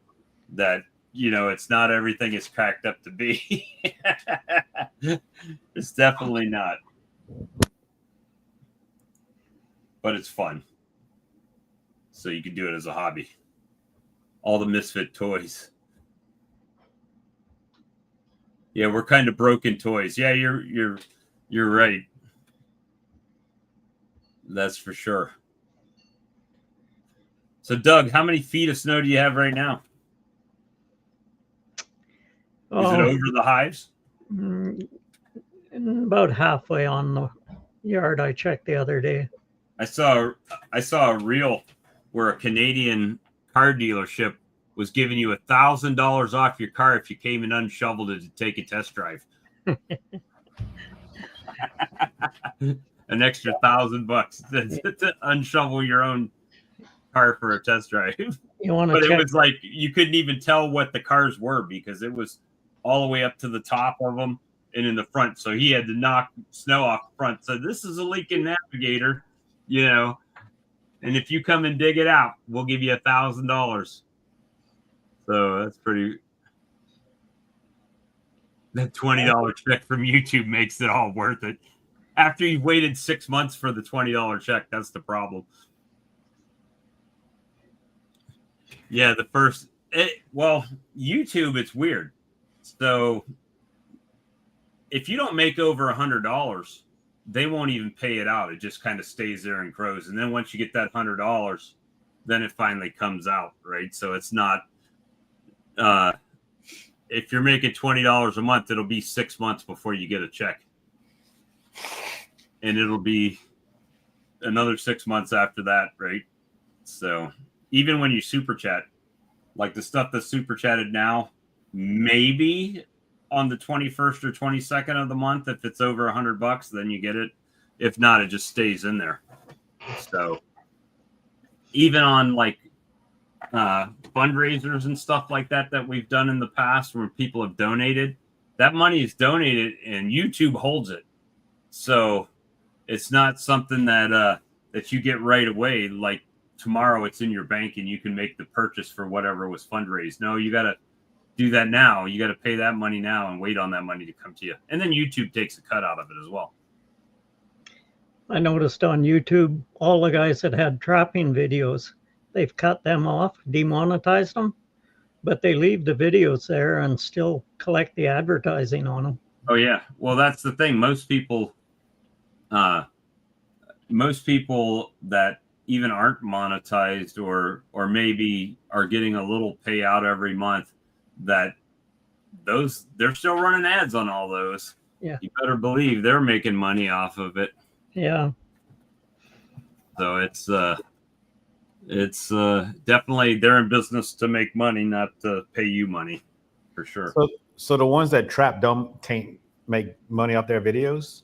That it's not everything it's cracked up to be. It's definitely not. But it's fun. So you can do it as a hobby. All the misfit toys. Yeah, we're kind of broken toys. Yeah, you're right. That's for sure. So Doug, how many feet of snow do you have right now? Is it over the hives? mm, about halfway on the yard. I checked the other day. I saw a reel where a Canadian car dealership was giving you $1,000 off your car if you came and unshoveled it to take a test drive. An extra $1,000 to unshovel your own car for a test drive. You want to But check? it was like you couldn't even tell what the cars were because it was all the way up to the top of them and in the front. So he had to knock snow off the front. So this is a Lincoln Navigator, you know. And if you come and dig it out, we'll give you $1,000. So that's pretty. That $20 check from YouTube makes it all worth it. After you've waited 6 months for the $20 check, that's the problem. Yeah, well, YouTube, it's weird. So if you don't make over $100, they won't even pay it out. It just kind of stays there and grows. And then once you get that $100, then it finally comes out, right? So it's not. If you're making $20 a month, it'll be 6 months before you get a check. And it'll be another 6 months after that, right? So even when you super chat, like the stuff that's super chatted now, maybe on the 21st or 22nd of the month, if it's over $100, then you get it. If not, it just stays in there. So even on like fundraisers and stuff like that we've done in the past where people have donated, that money is donated and YouTube holds it. So it's not something that you get right away. Like tomorrow it's in your bank and you can make the purchase for whatever was fundraised. No, you got to do that now. You got to pay that money now and wait on that money to come to you. And then YouTube takes a cut out of it as well. I noticed on YouTube, all the guys that had trapping videos, they've cut them off, demonetized them, but they leave the videos there and still collect the advertising on them. Oh yeah. Well, that's the thing. Most people that even aren't monetized or maybe are getting a little payout every month, that they're still running ads on all those. Yeah. You better believe they're making money off of it. Yeah. So it's definitely they're in business to make money, not to pay you money, for sure. So the ones that trap don't make money off their videos?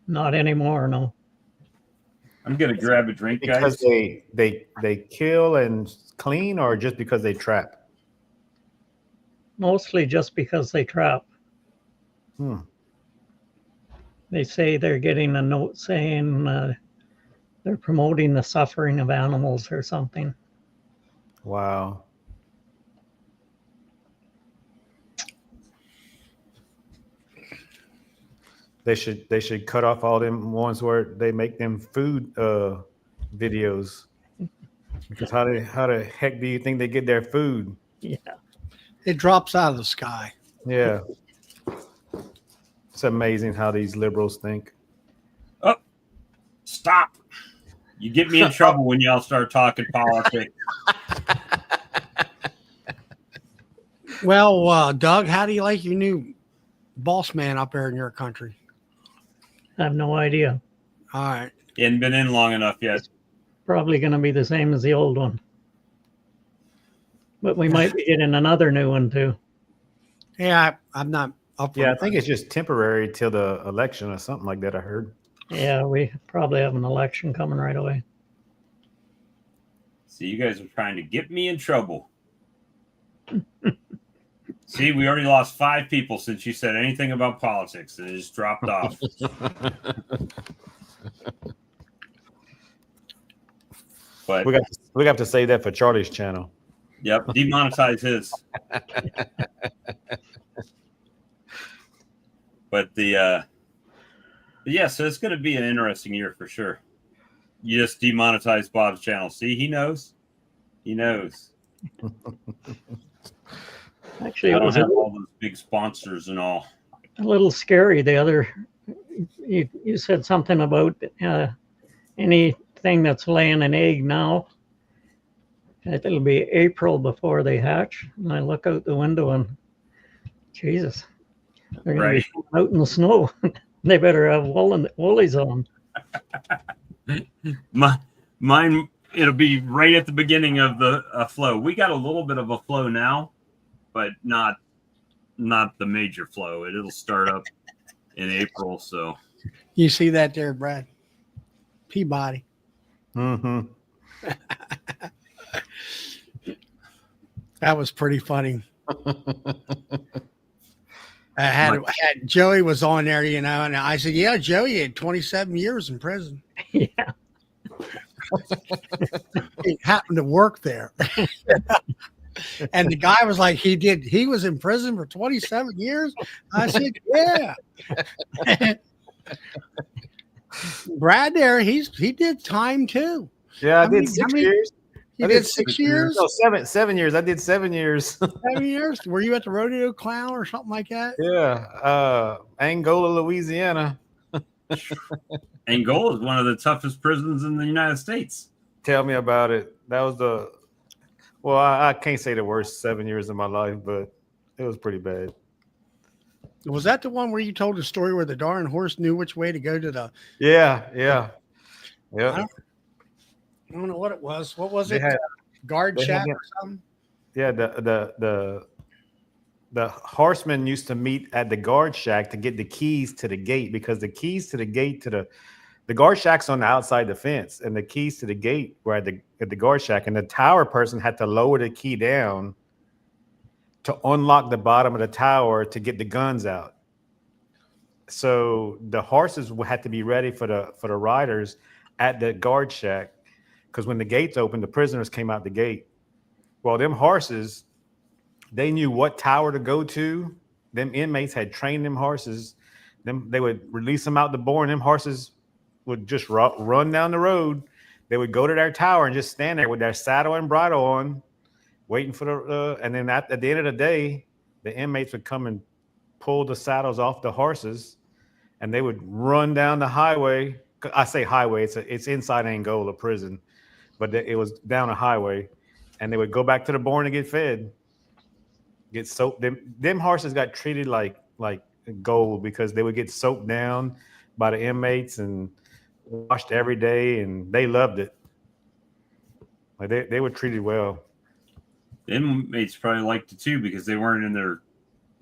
Not anymore, no. I'm gonna grab a drink, Because guys. they kill and clean, or just because they trap? Mostly just because they trap. They say they're getting a note saying they're promoting the suffering of animals or something. Wow. They should cut off all them ones where they make them food videos. Because how the heck do you think they get their food? Yeah. It drops out of the sky. Yeah. It's amazing how these liberals think. Oh, stop. You get me in trouble when y'all start talking politics. Well, Doug, how do you like your new boss man up there in your country? I have no idea. All right. He hadn't been in long enough yet. Probably going to be the same as the old one. But we might be getting another new one too. Yeah, I'm not up for Yeah, I it. think it's just temporary till the election or something like that, I heard. Yeah, we probably have an election coming right away. See, you guys are trying to get me in trouble. See, we already lost 5 people since you said anything about politics, and it just dropped off. But we got to say that for Charlie's channel. yep, demonetize his. But yeah, so it's going to be an interesting year for sure. You just demonetize Bob's channel. See, he knows. He knows. Actually, I it don't was have all those big sponsors and all. a little scary. The other, you said something about anything that's laying an egg now. It'll be April before they hatch. And I look out the window and Jesus. They're going Right. to be out in the snow. They better have woolies on. Mine, it'll be right at the beginning of the flow. We got a little bit of a flow now, but not the major flow. It'll start up in April. So You see that there, Brad? Peabody. Mm-hmm. That was pretty funny. I had Joey was on there, you know, and I said, "Yeah, Joey had 27 years in prison. Yeah. He happened to work there." And the guy was like, he was in prison for 27 years. I said, "Yeah." Brad there, he did time too. Yeah, I How did many- 6 how many- years. You I did 6 years? No, 7 years. I did 7 years. 7 years? Were you at the rodeo clown or something like that? Yeah, Angola, Louisiana. Angola is one of the toughest prisons in the United States. Tell me about it. That was well, I can't say the worst 7 years of my life, but it was pretty bad. Was that the one where you told the story where the darn horse knew which way to go to the? Yeah. I don't know what it was. What was They it? had- Guard they had shack that- or something? Yeah, the horsemen used to meet at the guard shack to get the keys to the gate, because the keys to the gate to the guard shack's on the outside the fence, and the keys to the gate were at the guard shack, and the tower person had to lower the key down to unlock the bottom of the tower to get the guns out. So the horses had to be ready for the riders at the guard shack, because when the gates opened, the prisoners came out the gate. Well, them horses, they knew what tower to go to. Them inmates had trained them horses. They would release them out the door, and them horses would just run down the road. They would go to their tower and just stand there with their saddle and bridle on, waiting for and then at the end of the day, the inmates would come and pull the saddles off the horses, and they would run down the highway. I say highway, it's inside Angola prison, but it was down a highway, and they would go back to the barn to get fed, get soaked. Them horses got treated like gold, because they would get soaked down by the inmates and washed every day, and they loved it. Like they were treated well. The inmates probably liked it too, because they weren't in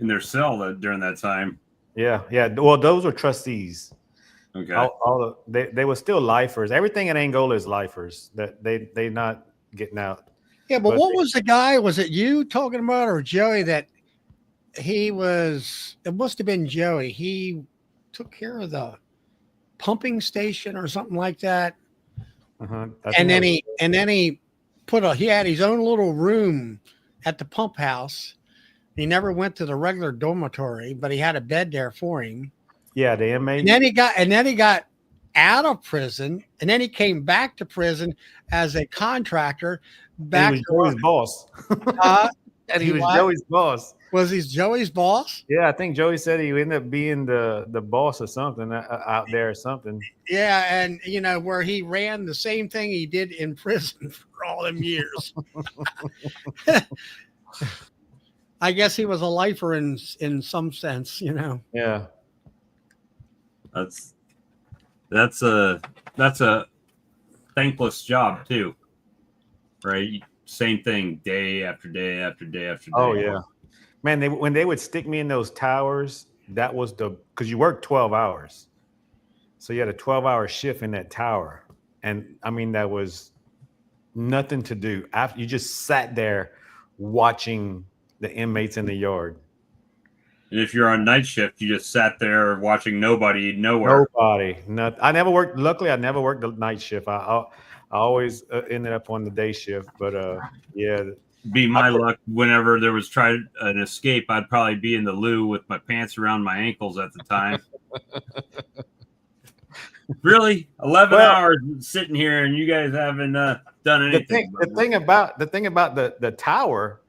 their cell during that time. Yeah. Well, those were trustees. Okay. They were still lifers. Everything in Angola is lifers. That they not getting out. Yeah, but But what was the guy? Was it you talking about or Joey that he was? It must have been Joey. He took care of the pumping station or something like that. And then he he had his own little room at the pump house. He never went to the regular dormitory, but he had a bed there for him. Yeah, the inmate. And then he got out of prison, and then he came back to prison as a contractor. Back he was Joey's boss. And he was what? Joey's boss. Was he Joey's boss? Yeah, I think Joey said he ended up being the boss or something out there or something. Yeah, and you know where he ran the same thing he did in prison for all them years. I guess he was a lifer in some sense, you know. Yeah. That's a thankless job too, right? Same thing, day after day after day after day. Oh yeah, man. When they would stick me in those towers, that was because you worked 12 hours, so you had a 12-hour shift in that tower, and I mean that was nothing to do. After you just sat there watching the inmates in the yard. And if you're on night shift, you just sat there watching nowhere. Nobody. I never worked. Luckily, I never worked the night shift. I always ended up on the day shift. But yeah, Be my luck. Whenever there was an escape, I'd probably be in the loo with my pants around my ankles at the time. Really, 11 hours sitting here, and you guys haven't done anything. The thing about the tower,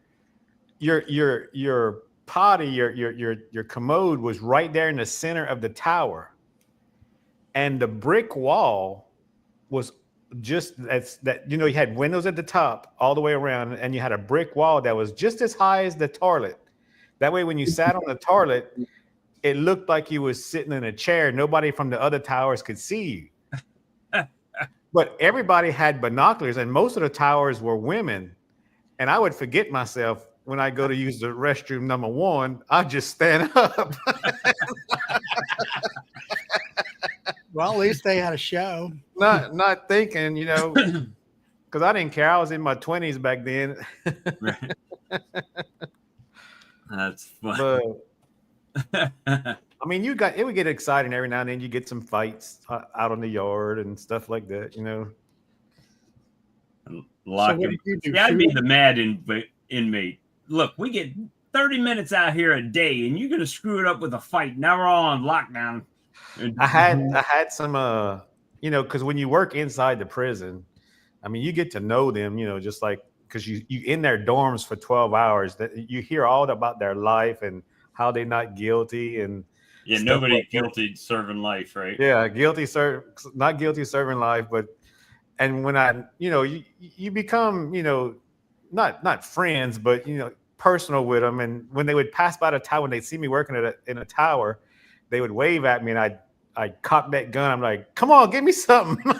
your potty, your commode was right there in the center of the tower, and the brick wall was just that. You know, you had windows at the top all the way around, and you had a brick wall that was just as high as the toilet. That way, when you sat on the toilet, it looked like you was sitting in a chair. Nobody from the other towers could see you. But everybody had binoculars, and most of the towers were women. And I would forget myself when I go to use the restroom number 1. I just stand up. Well, at least they had a show. not thinking, because I didn't care. I was in my 20s back then. Right. That's fun. But I mean, it would get exciting every now and then. You get some fights out on the yard and stuff like that, So what did you do? I'd be the mad inmate. Look, we get 30 minutes out here a day, and you're gonna screw it up with a fight. Now we're all on lockdown. I had some, because when you work inside the prison, I mean, you get to know them, just like because you in their dorms for 12 hours, that you hear all about their life and how they're not guilty and nobody like guilty serving life, right? Yeah, not guilty serving life, and when you become, not friends, but personal with them. And when they would pass by the tower, when they see me working in a tower, they would wave at me, and I'd cock that gun. I'm like, come on, give me something.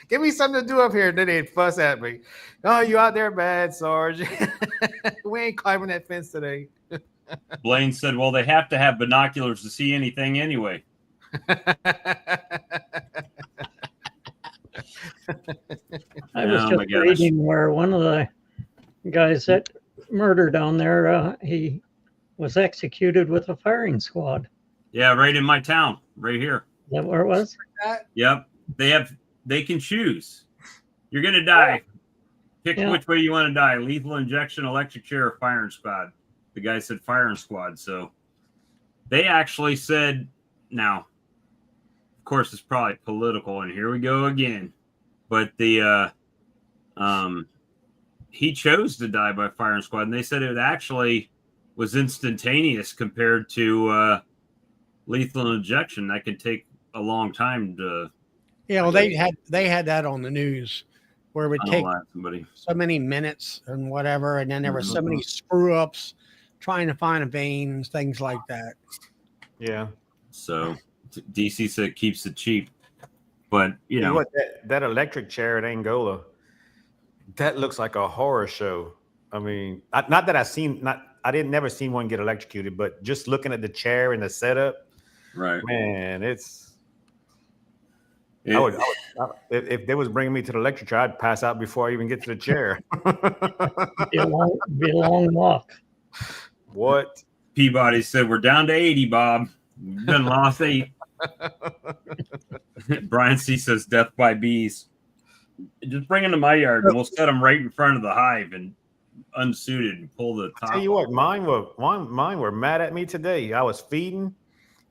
Give me something to do up here. And then they'd fuss at me. Oh, you out there bad, Sarge. We ain't climbing that fence today. Blaine said, well, they have to have binoculars to see anything anyway. I was just reading where one of the guys that murdered down there, he was executed with a firing squad. Yeah, right in my town, right here. Is that where it was? Yep. They can choose. You're gonna die. Pick which way you want to die: lethal injection, electric chair, or firing squad. The guy said firing squad, so they actually said. Now, of course, it's probably political, and here we go again. But he chose to die by firing squad, and they said it actually was instantaneous compared to lethal injection. That could take a long time to. Yeah, well, they had that on the news where it would take so many minutes and whatever, and then there were so many screw ups trying to find a vein and things like that. Yeah. So DC said it keeps it cheap, but what, that electric chair at Angola, that looks like a horror show. I mean, not that I didn't never seen one get electrocuted, but just looking at the chair and the setup, right? Man, if they was bringing me to the electric chair, I'd pass out before I even get to the chair. Be a long walk. What? Peabody said, we're down to 80, Bob. We've been lost 8. Brian C says, death by bees. Just bring them to my yard, and we'll set them right in front of the hive and unsuited and pull the top. I'll tell you what, mine were mad at me today. I was feeding,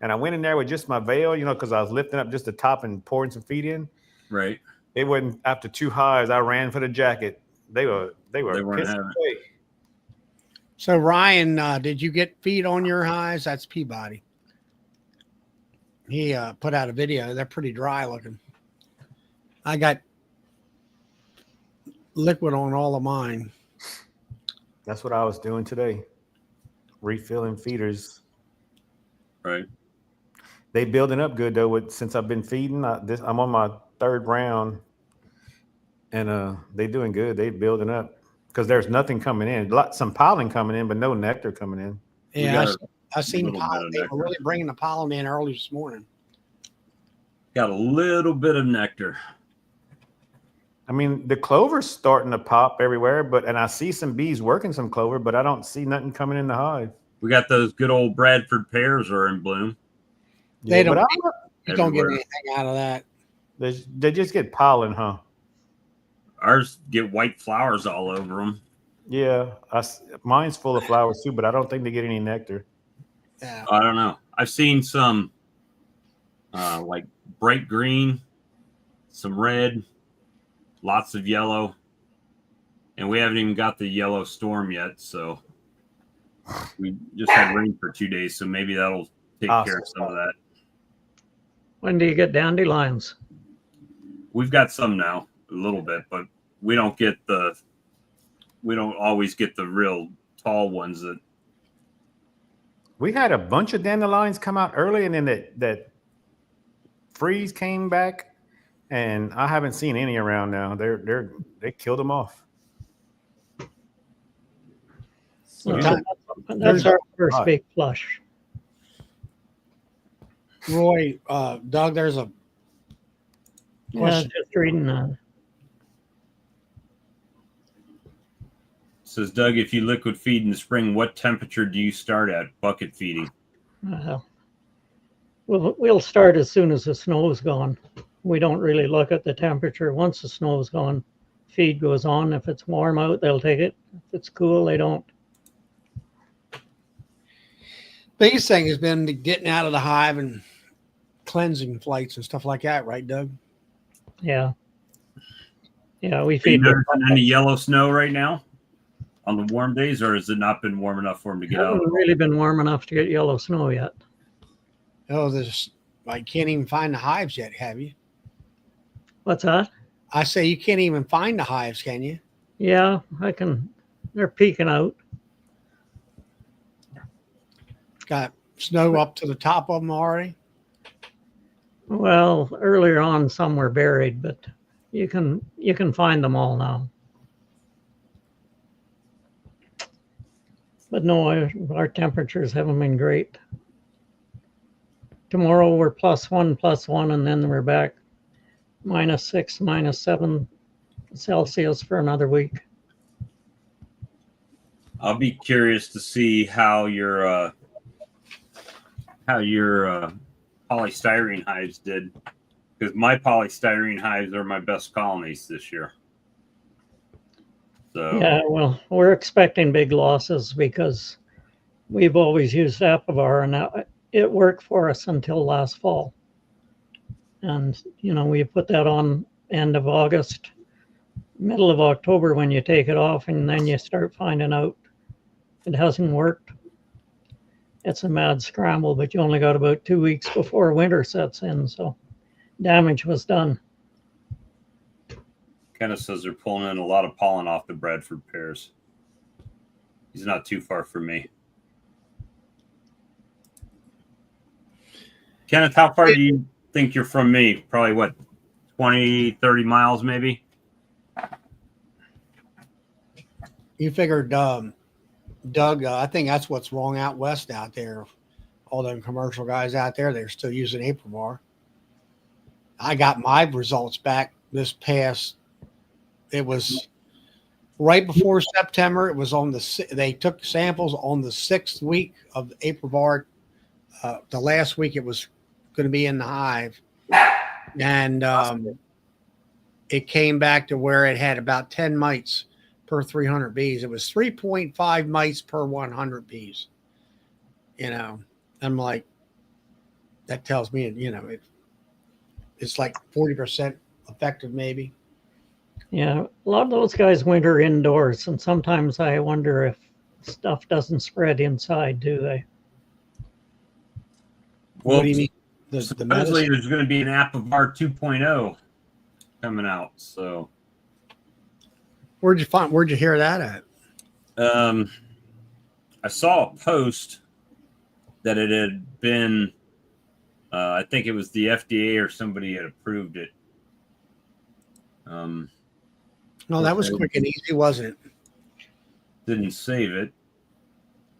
and I went in there with just my veil, because I was lifting up just the top and pouring some feed in. Right. It wasn't after 2 hives. I ran for the jacket. They were pissed away. So Ryan, did you get feed on your hives? That's Peabody. He put out a video. They're pretty dry looking. I got liquid on all of mine. That's what I was doing today. Refilling feeders. Right. They building up good though. Since I've been feeding, I'm on my 3rd round, and they doing good. They building up because there's nothing coming in. Some pollen coming in, but no nectar coming in. Yeah, I seen pollen. They were really bringing the pollen in early this morning. Got a little bit of nectar. I mean, the clover's starting to pop everywhere, and I see some bees working some clover, but I don't see nothing coming in the hive. We got those good old Bradford pears are in bloom. They don't get anything out of that. They just get pollen, huh? Ours get white flowers all over them. Yeah, mine's full of flowers too, but I don't think they get any nectar. Yeah, I don't know. I've seen some like bright green, some red, lots of yellow, and we haven't even got the yellow storm yet. So we just had rain for 2 days, so maybe that'll take care of some of that. When do you get dandelions? We've got some now, a little bit, but we don't get the we don't always get the real tall ones that. We had a bunch of dandelions come out early, and then that freeze came back, and I haven't seen any around now. They killed them off. Well, that's our first big flush. Roy, Doug, there's a Yeah, question. just reading that. Says Doug, if you liquid feed in the spring, what temperature do you start at bucket feeding? We'll start as soon as the snow is gone. We don't really look at the temperature. Once the snow is gone, feed goes on. If it's warm out, they'll take it. If it's cool, they don't. Biggest thing has been getting out of the hive and cleansing flights and stuff like that, right, Doug? Yeah. Yeah, we Are you feed them. noticing any yellow snow right now on the warm days, or has it not been warm enough for them to get out? Hasn't really been warm enough to get yellow snow yet. Oh, I can't even find the hives yet, have you? What's that? I say you can't even find the hives, can you? Yeah, I can. They're peeking out. Got snow up to the top of them already. Well, earlier on, some were buried, but you can find them all now. But no, our temperatures haven't been great. Tomorrow we're +1, and then we're back -6, -7 Celsius for another week. I'll be curious to see how your polystyrene hives did, because my polystyrene hives are my best colonies this year. So Yeah, well, we're expecting big losses because we've always used Apivar, and it worked for us until last fall. And, we put that on end of August, middle of October when you take it off, and then you start finding out it hasn't worked. It's a mad scramble, but you only got about 2 weeks before winter sets in, so damage was done. Kenneth says they're pulling in a lot of pollen off the Bradford pears. He's not too far from me. Kenneth, how far do you think you're from me? Probably what, 20, 30 miles maybe? You figured, Doug, I think that's what's wrong out west out there. All them commercial guys out there, they're still using Apivar. I got my results back this past, it was right before September. It was they took samples on the 6th week of Apivar. The last week it was going to be in the hive. And it came back to where it had about 10 mites per 300 bees. It was 3.5 mites per 100 bees. I'm like, that tells me, it's like 40% effective maybe. Yeah, a lot of those guys winter indoors, and sometimes I wonder if stuff doesn't spread inside, do they? Well, What do you mean? The supposedly medicine? there's going to be an Apivar 2.0 coming out. So Where'd you hear that at? I saw a post that it had been, I think it was the FDA or somebody had approved it. No, that was quick and easy, wasn't it? Didn't save it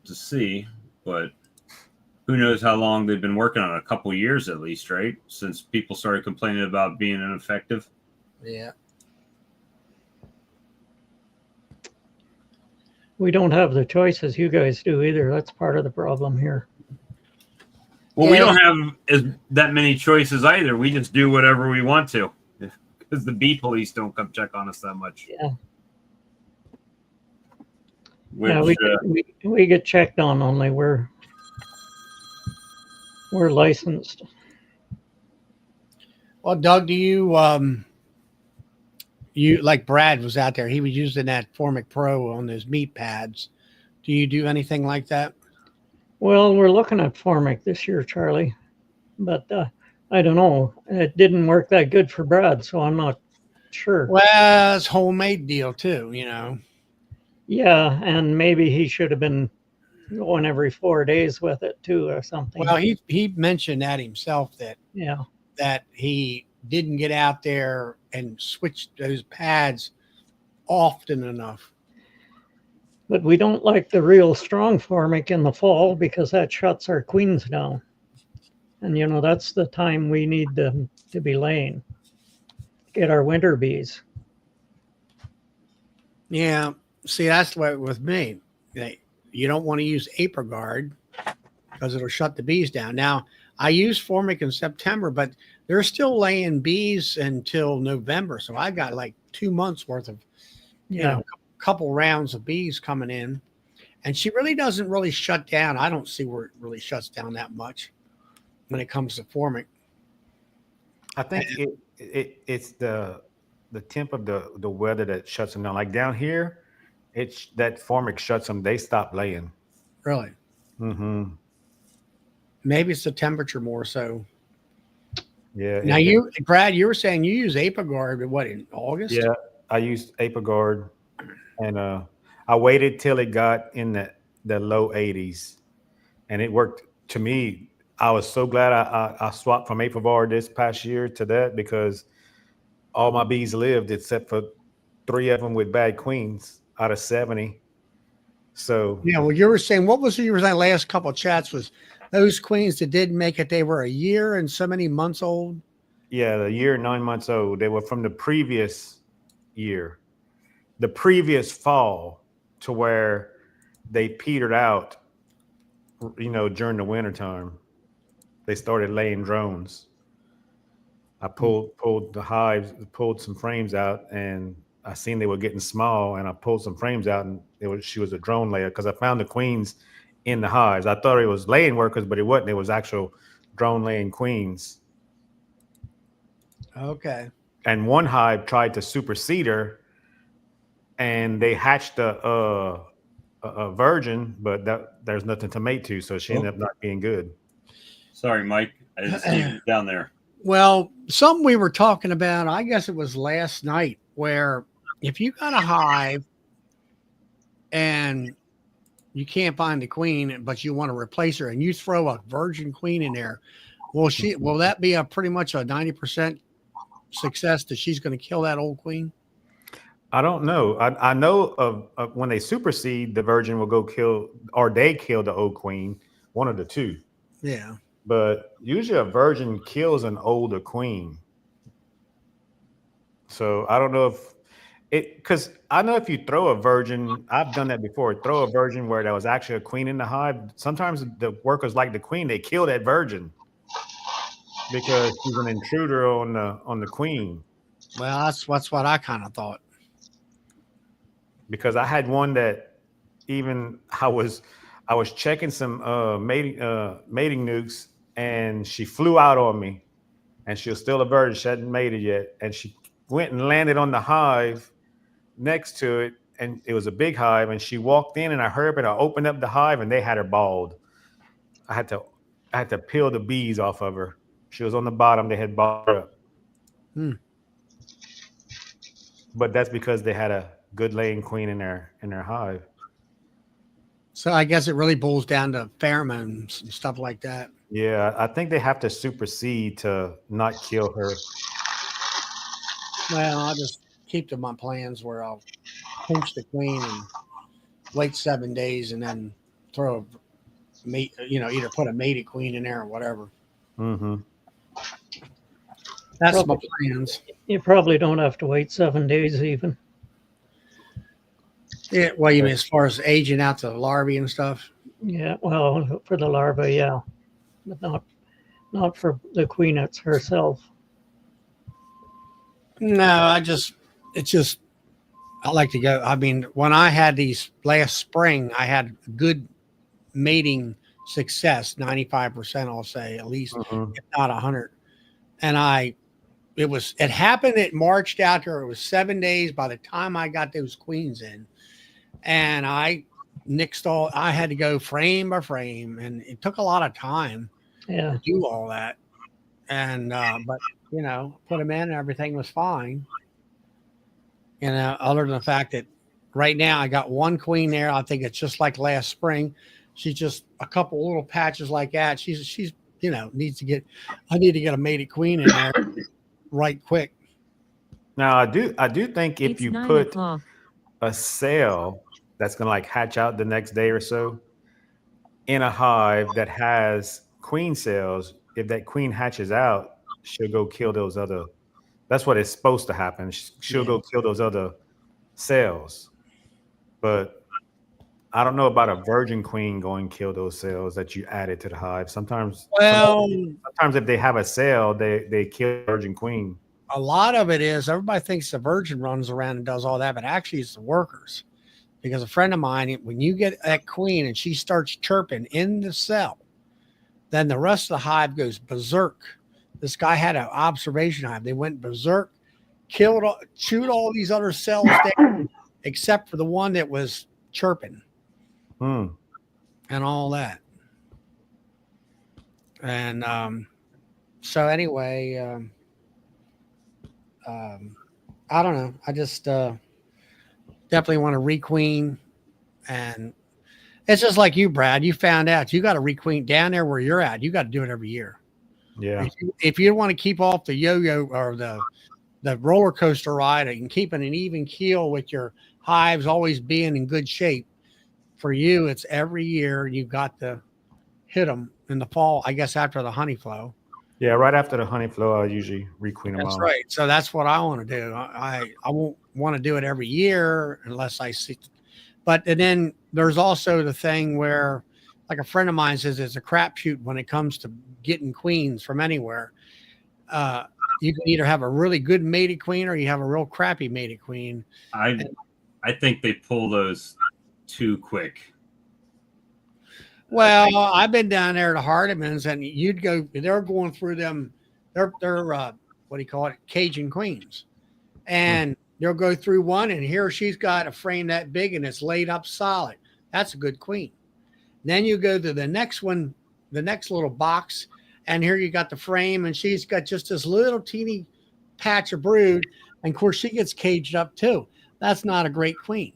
to see, but who knows how long they've been working on it? A couple years at least, right? Since people started complaining about being ineffective. Yeah. We don't have the choices you guys do either. That's part of the problem here. Well, we don't have that many choices either. We just do whatever we want to because the bee police don't come check on us that much. Yeah. Which, we get checked on only. We're licensed. Well, Doug, do you like Brad was out there? He was using that Formic Pro on his meat pads. Do you do anything like that? Well, we're looking at Formic this year, Charlie, but I don't know. It didn't work that good for Brad, so I'm not sure. Well, it's homemade deal too, Yeah, and maybe he should have been going every 4 days with it too, or something. Well, he mentioned that himself Yeah. that he didn't get out there and switch those pads often enough. But we don't like the real strong formic in the fall because that shuts our queens down. And that's the time we need them to be laying. Get our winter bees. Yeah. See, that's the way with me. You don't want to use Apricot because it'll shut the bees down. Now, I use formic in September, but they're still laying bees until November. So I got like 2 months worth of, couple rounds of bees coming in. And she really doesn't really shut down. I don't see where it really shuts down that much when it comes to formic. I think it's the temp of the weather that shuts them down. Like down here, it's that formic shuts them. They stop laying. Really? Mm-hmm. Maybe it's the temperature more so. Yeah. Now Brad, you were saying you use Apigard, what, in August? Yeah, I used Apricot, and I waited till it got in the low 80s, and it worked. To me, I was so glad I swapped from Apricot this past year to that, because all my bees lived except for 3 of them with bad queens out of 70. So Yeah, well, you were saying, what was you were saying last couple of chats was those queens that did make it, they were a year and so many months old. yeah, a year and 9 months old. They were from the previous year, the previous fall, to where they petered out, during the winter time. They started laying drones. I pulled the hives, pulled some frames out, and I seen they were getting small, and I pulled some frames out, and she was a drone layer, because I found the queens in the hives. I thought it was laying workers, but it wasn't. It was actual drone laying queens. Okay. And one hive tried to supersede her, and they hatched a virgin, but there's nothing to mate to, so she ended up not being good. Sorry, Mike. I didn't see you down there. Well, something we were talking about, I guess it was last night, where if you got a hive and you can't find the queen, but you want to replace her, and you throw a virgin queen in there, will that be a pretty much a 90% success that she's going to kill that old queen? I don't know. I know of when they supersede, the virgin will go kill, or they kill the old queen, one of the two. Yeah. But usually a virgin kills an older queen. So I don't know if because I know if you throw a virgin, I've done that before, throw a virgin where there was actually a queen in the hive. Sometimes the workers like the queen, they kill that virgin because she's an intruder on the queen. Well, that's what I kind of thought. Because I had one that even I was checking some mating nukes, and she flew out on me, and she was still a virgin. She hadn't mated yet, and she went and landed on the hive next to it, and it was a big hive, and she walked in, and I heard it. I opened up the hive, and they had her balled. I had to peel the bees off of her. She was on the bottom. They had balled her up. But that's because they had a good laying queen in their hive. So I guess it really boils down to pheromones and stuff like that. Yeah, I think they have to supersede to not kill her. Well, I'll just keep to my plans where I'll pinch the queen and wait 7 days and then throw a mate, either put a mated queen in there or whatever. Mm-hmm. That's my plans. You probably don't have to wait 7 days even. Yeah, well, you mean as far as aging out the larvae and stuff? Yeah, well, for the larva, yeah, but not for the queenets herself. No, I like to go. I mean, when I had these last spring, I had good mating success, 95%, I'll say, at least, if not 100. And it happened, it marched out there. It was 7 days by the time I got those queens in. And I had to go frame by frame, and it took a lot of time to do all that. And, but, put them in and everything was fine. Other than the fact that right now I got one queen there. I think it's just like last spring. She's just a couple little patches like that. She's needs to get. I need to get a mated queen in there right quick. Now I do think if It's you 9 put o'clock. a cell that's gonna like hatch out the next day or so in a hive that has queen cells, if that queen hatches out, she'll go kill those other. That's what it's supposed to happen. She'll go kill those other cells. But I don't know about a virgin queen going kill those cells that you added to the hive. Sometimes if they have a cell, they kill virgin queen. A lot of it is everybody thinks the virgin runs around and does all that, but actually it's the workers. Because a friend of mine, when you get that queen and she starts chirping in the cell, then the rest of the hive goes berserk. This guy had an observation hive. They went berserk, chewed all these other cells down, except for the one that was chirping and all that. And so anyway, I don't know. I just definitely want to requeen. And it's just like you, Brad. You found out you got to requeen down there where you're at. You got to do it every year. Yeah. If you want to keep off the yo-yo or the roller coaster ride and keeping an even keel with your hives always being in good shape, for you, it's every year you got to hit them in the fall, I guess, after the honey flow. Yeah, right after the honey flow, I usually requeen them. That's right. So that's what I want to do. I won't want to do it every year unless I see. But and then there's also the thing where, like a friend of mine says, it's a crapshoot when it comes to getting queens from anywhere. You can either have a really good mated queen or you have a real crappy mated queen. I think they pull those too quick. Well, I've been down there to Hardimans, and they're going through them. They're what do you call it? Cajun queens. And they'll go through one, and here she's got a frame that big and it's laid up solid. That's a good queen. Then you go to the next one, the next little box, and here you got the frame, and she's got just this little teeny patch of brood. And of course, she gets caged up too. That's not a great queen.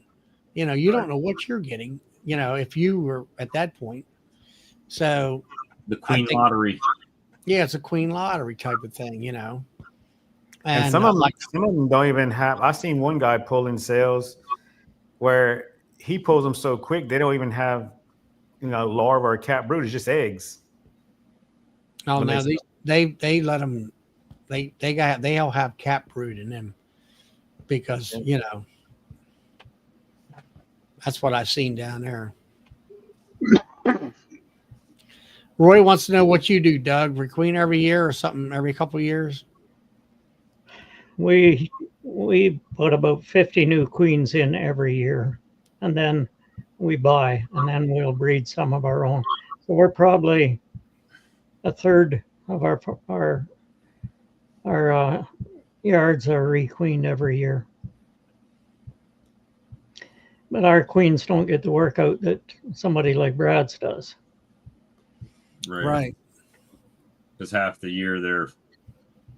You don't know what you're getting, if you were at that point. So the queen lottery. Yeah, it's a queen lottery type of thing, And some of them don't even have. I've seen one guy pulling cells where he pulls them so quick they don't even have, larva or cap brood. It's just eggs. Oh no, they let them. They all have cap brood in them because that's what I've seen down there. Roy wants to know what you do, Doug. Requeen every year or something every couple of years? We put about 50 new queens in every year, and then we buy, and then we'll breed some of our own. So we're probably a third of our yards are requeened every year. But our queens don't get the workout that somebody like Brad's does. Right. Because half the year they're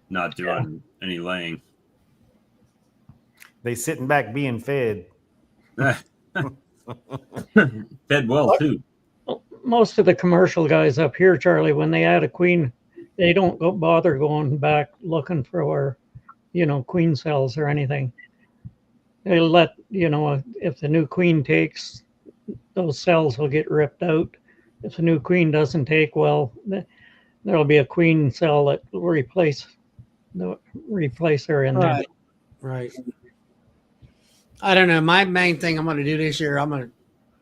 not doing any laying. They sitting back being fed. Fed well too. Most of the commercial guys up here, Charlie, when they add a queen, they don't bother going back looking for queen cells or anything. They let, if the new queen takes, those cells will get ripped out. If the new queen doesn't take, well, there'll be a queen cell that will replace her in there. Right. I don't know. My main thing I'm going to do this year, I'm going to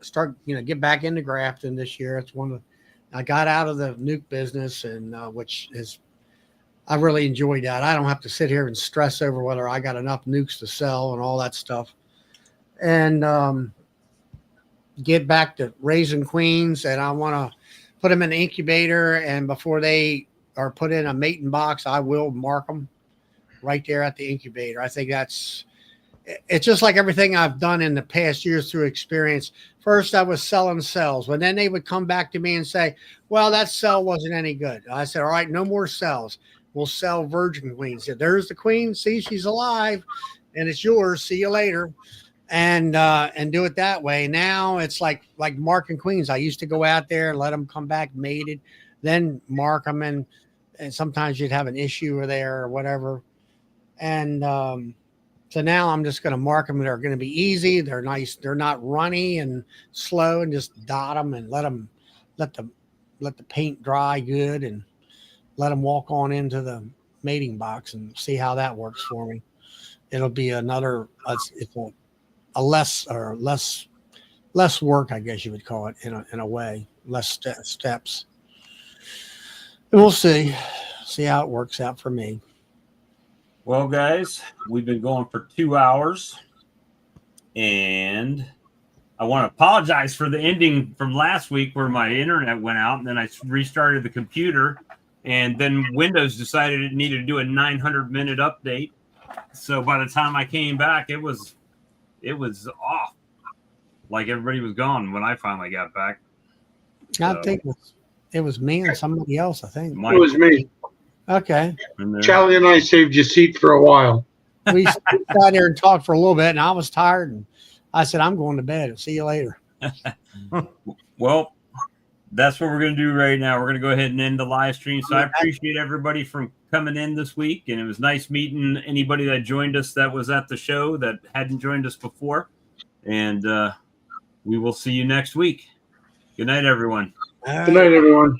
start, get back into grafting this year. It's I got out of the nuke business, and I really enjoyed that. I don't have to sit here and stress over whether I got enough nukes to sell and all that stuff. And get back to raising queens, and I want to put them in an incubator, and before they are put in a mating box, I will mark them right there at the incubator. I think it's just like everything I've done in the past years through experience. First, I was selling cells, but then they would come back to me and say, well, that cell wasn't any good. I said, all right, no more cells. We'll sell virgin queens. There's the queen. See, she's alive, and it's yours. See you later. and do it that way. Now it's like marking queens. I used to go out there and let them come back mated, then mark them, and sometimes you'd have an issue or there or whatever. And so now I'm just going to mark them. They're going to be easy. They're nice. They're not runny and slow, and just dot them and let the paint dry good, and let them walk on into the mating box and see how that works for me. It'll be another, it's a less work, I guess you would call it, in a way, less steps. And we'll see how it works out for me. Well, guys, we've been going for 2 hours, and I want to apologize for the ending from last week where my internet went out, and then I restarted the computer, and then Windows decided it needed to do a 900-minute update. So by the time I came back, it was off, like everybody was gone when I finally got back. I think it was me and somebody else. I think It was me. Okay. Charlie and I saved your seat for a while. We sat there and talked for a little bit, and I was tired, and I said, "I'm going to bed. See you later." Well, that's what we're going to do right now. We're going to go ahead and end the live stream. So I appreciate everybody from coming in this week, and it was nice meeting anybody that joined us that was at the show that hadn't joined us before. And we will see you next week. Good night, everyone. All right. Good night, everyone.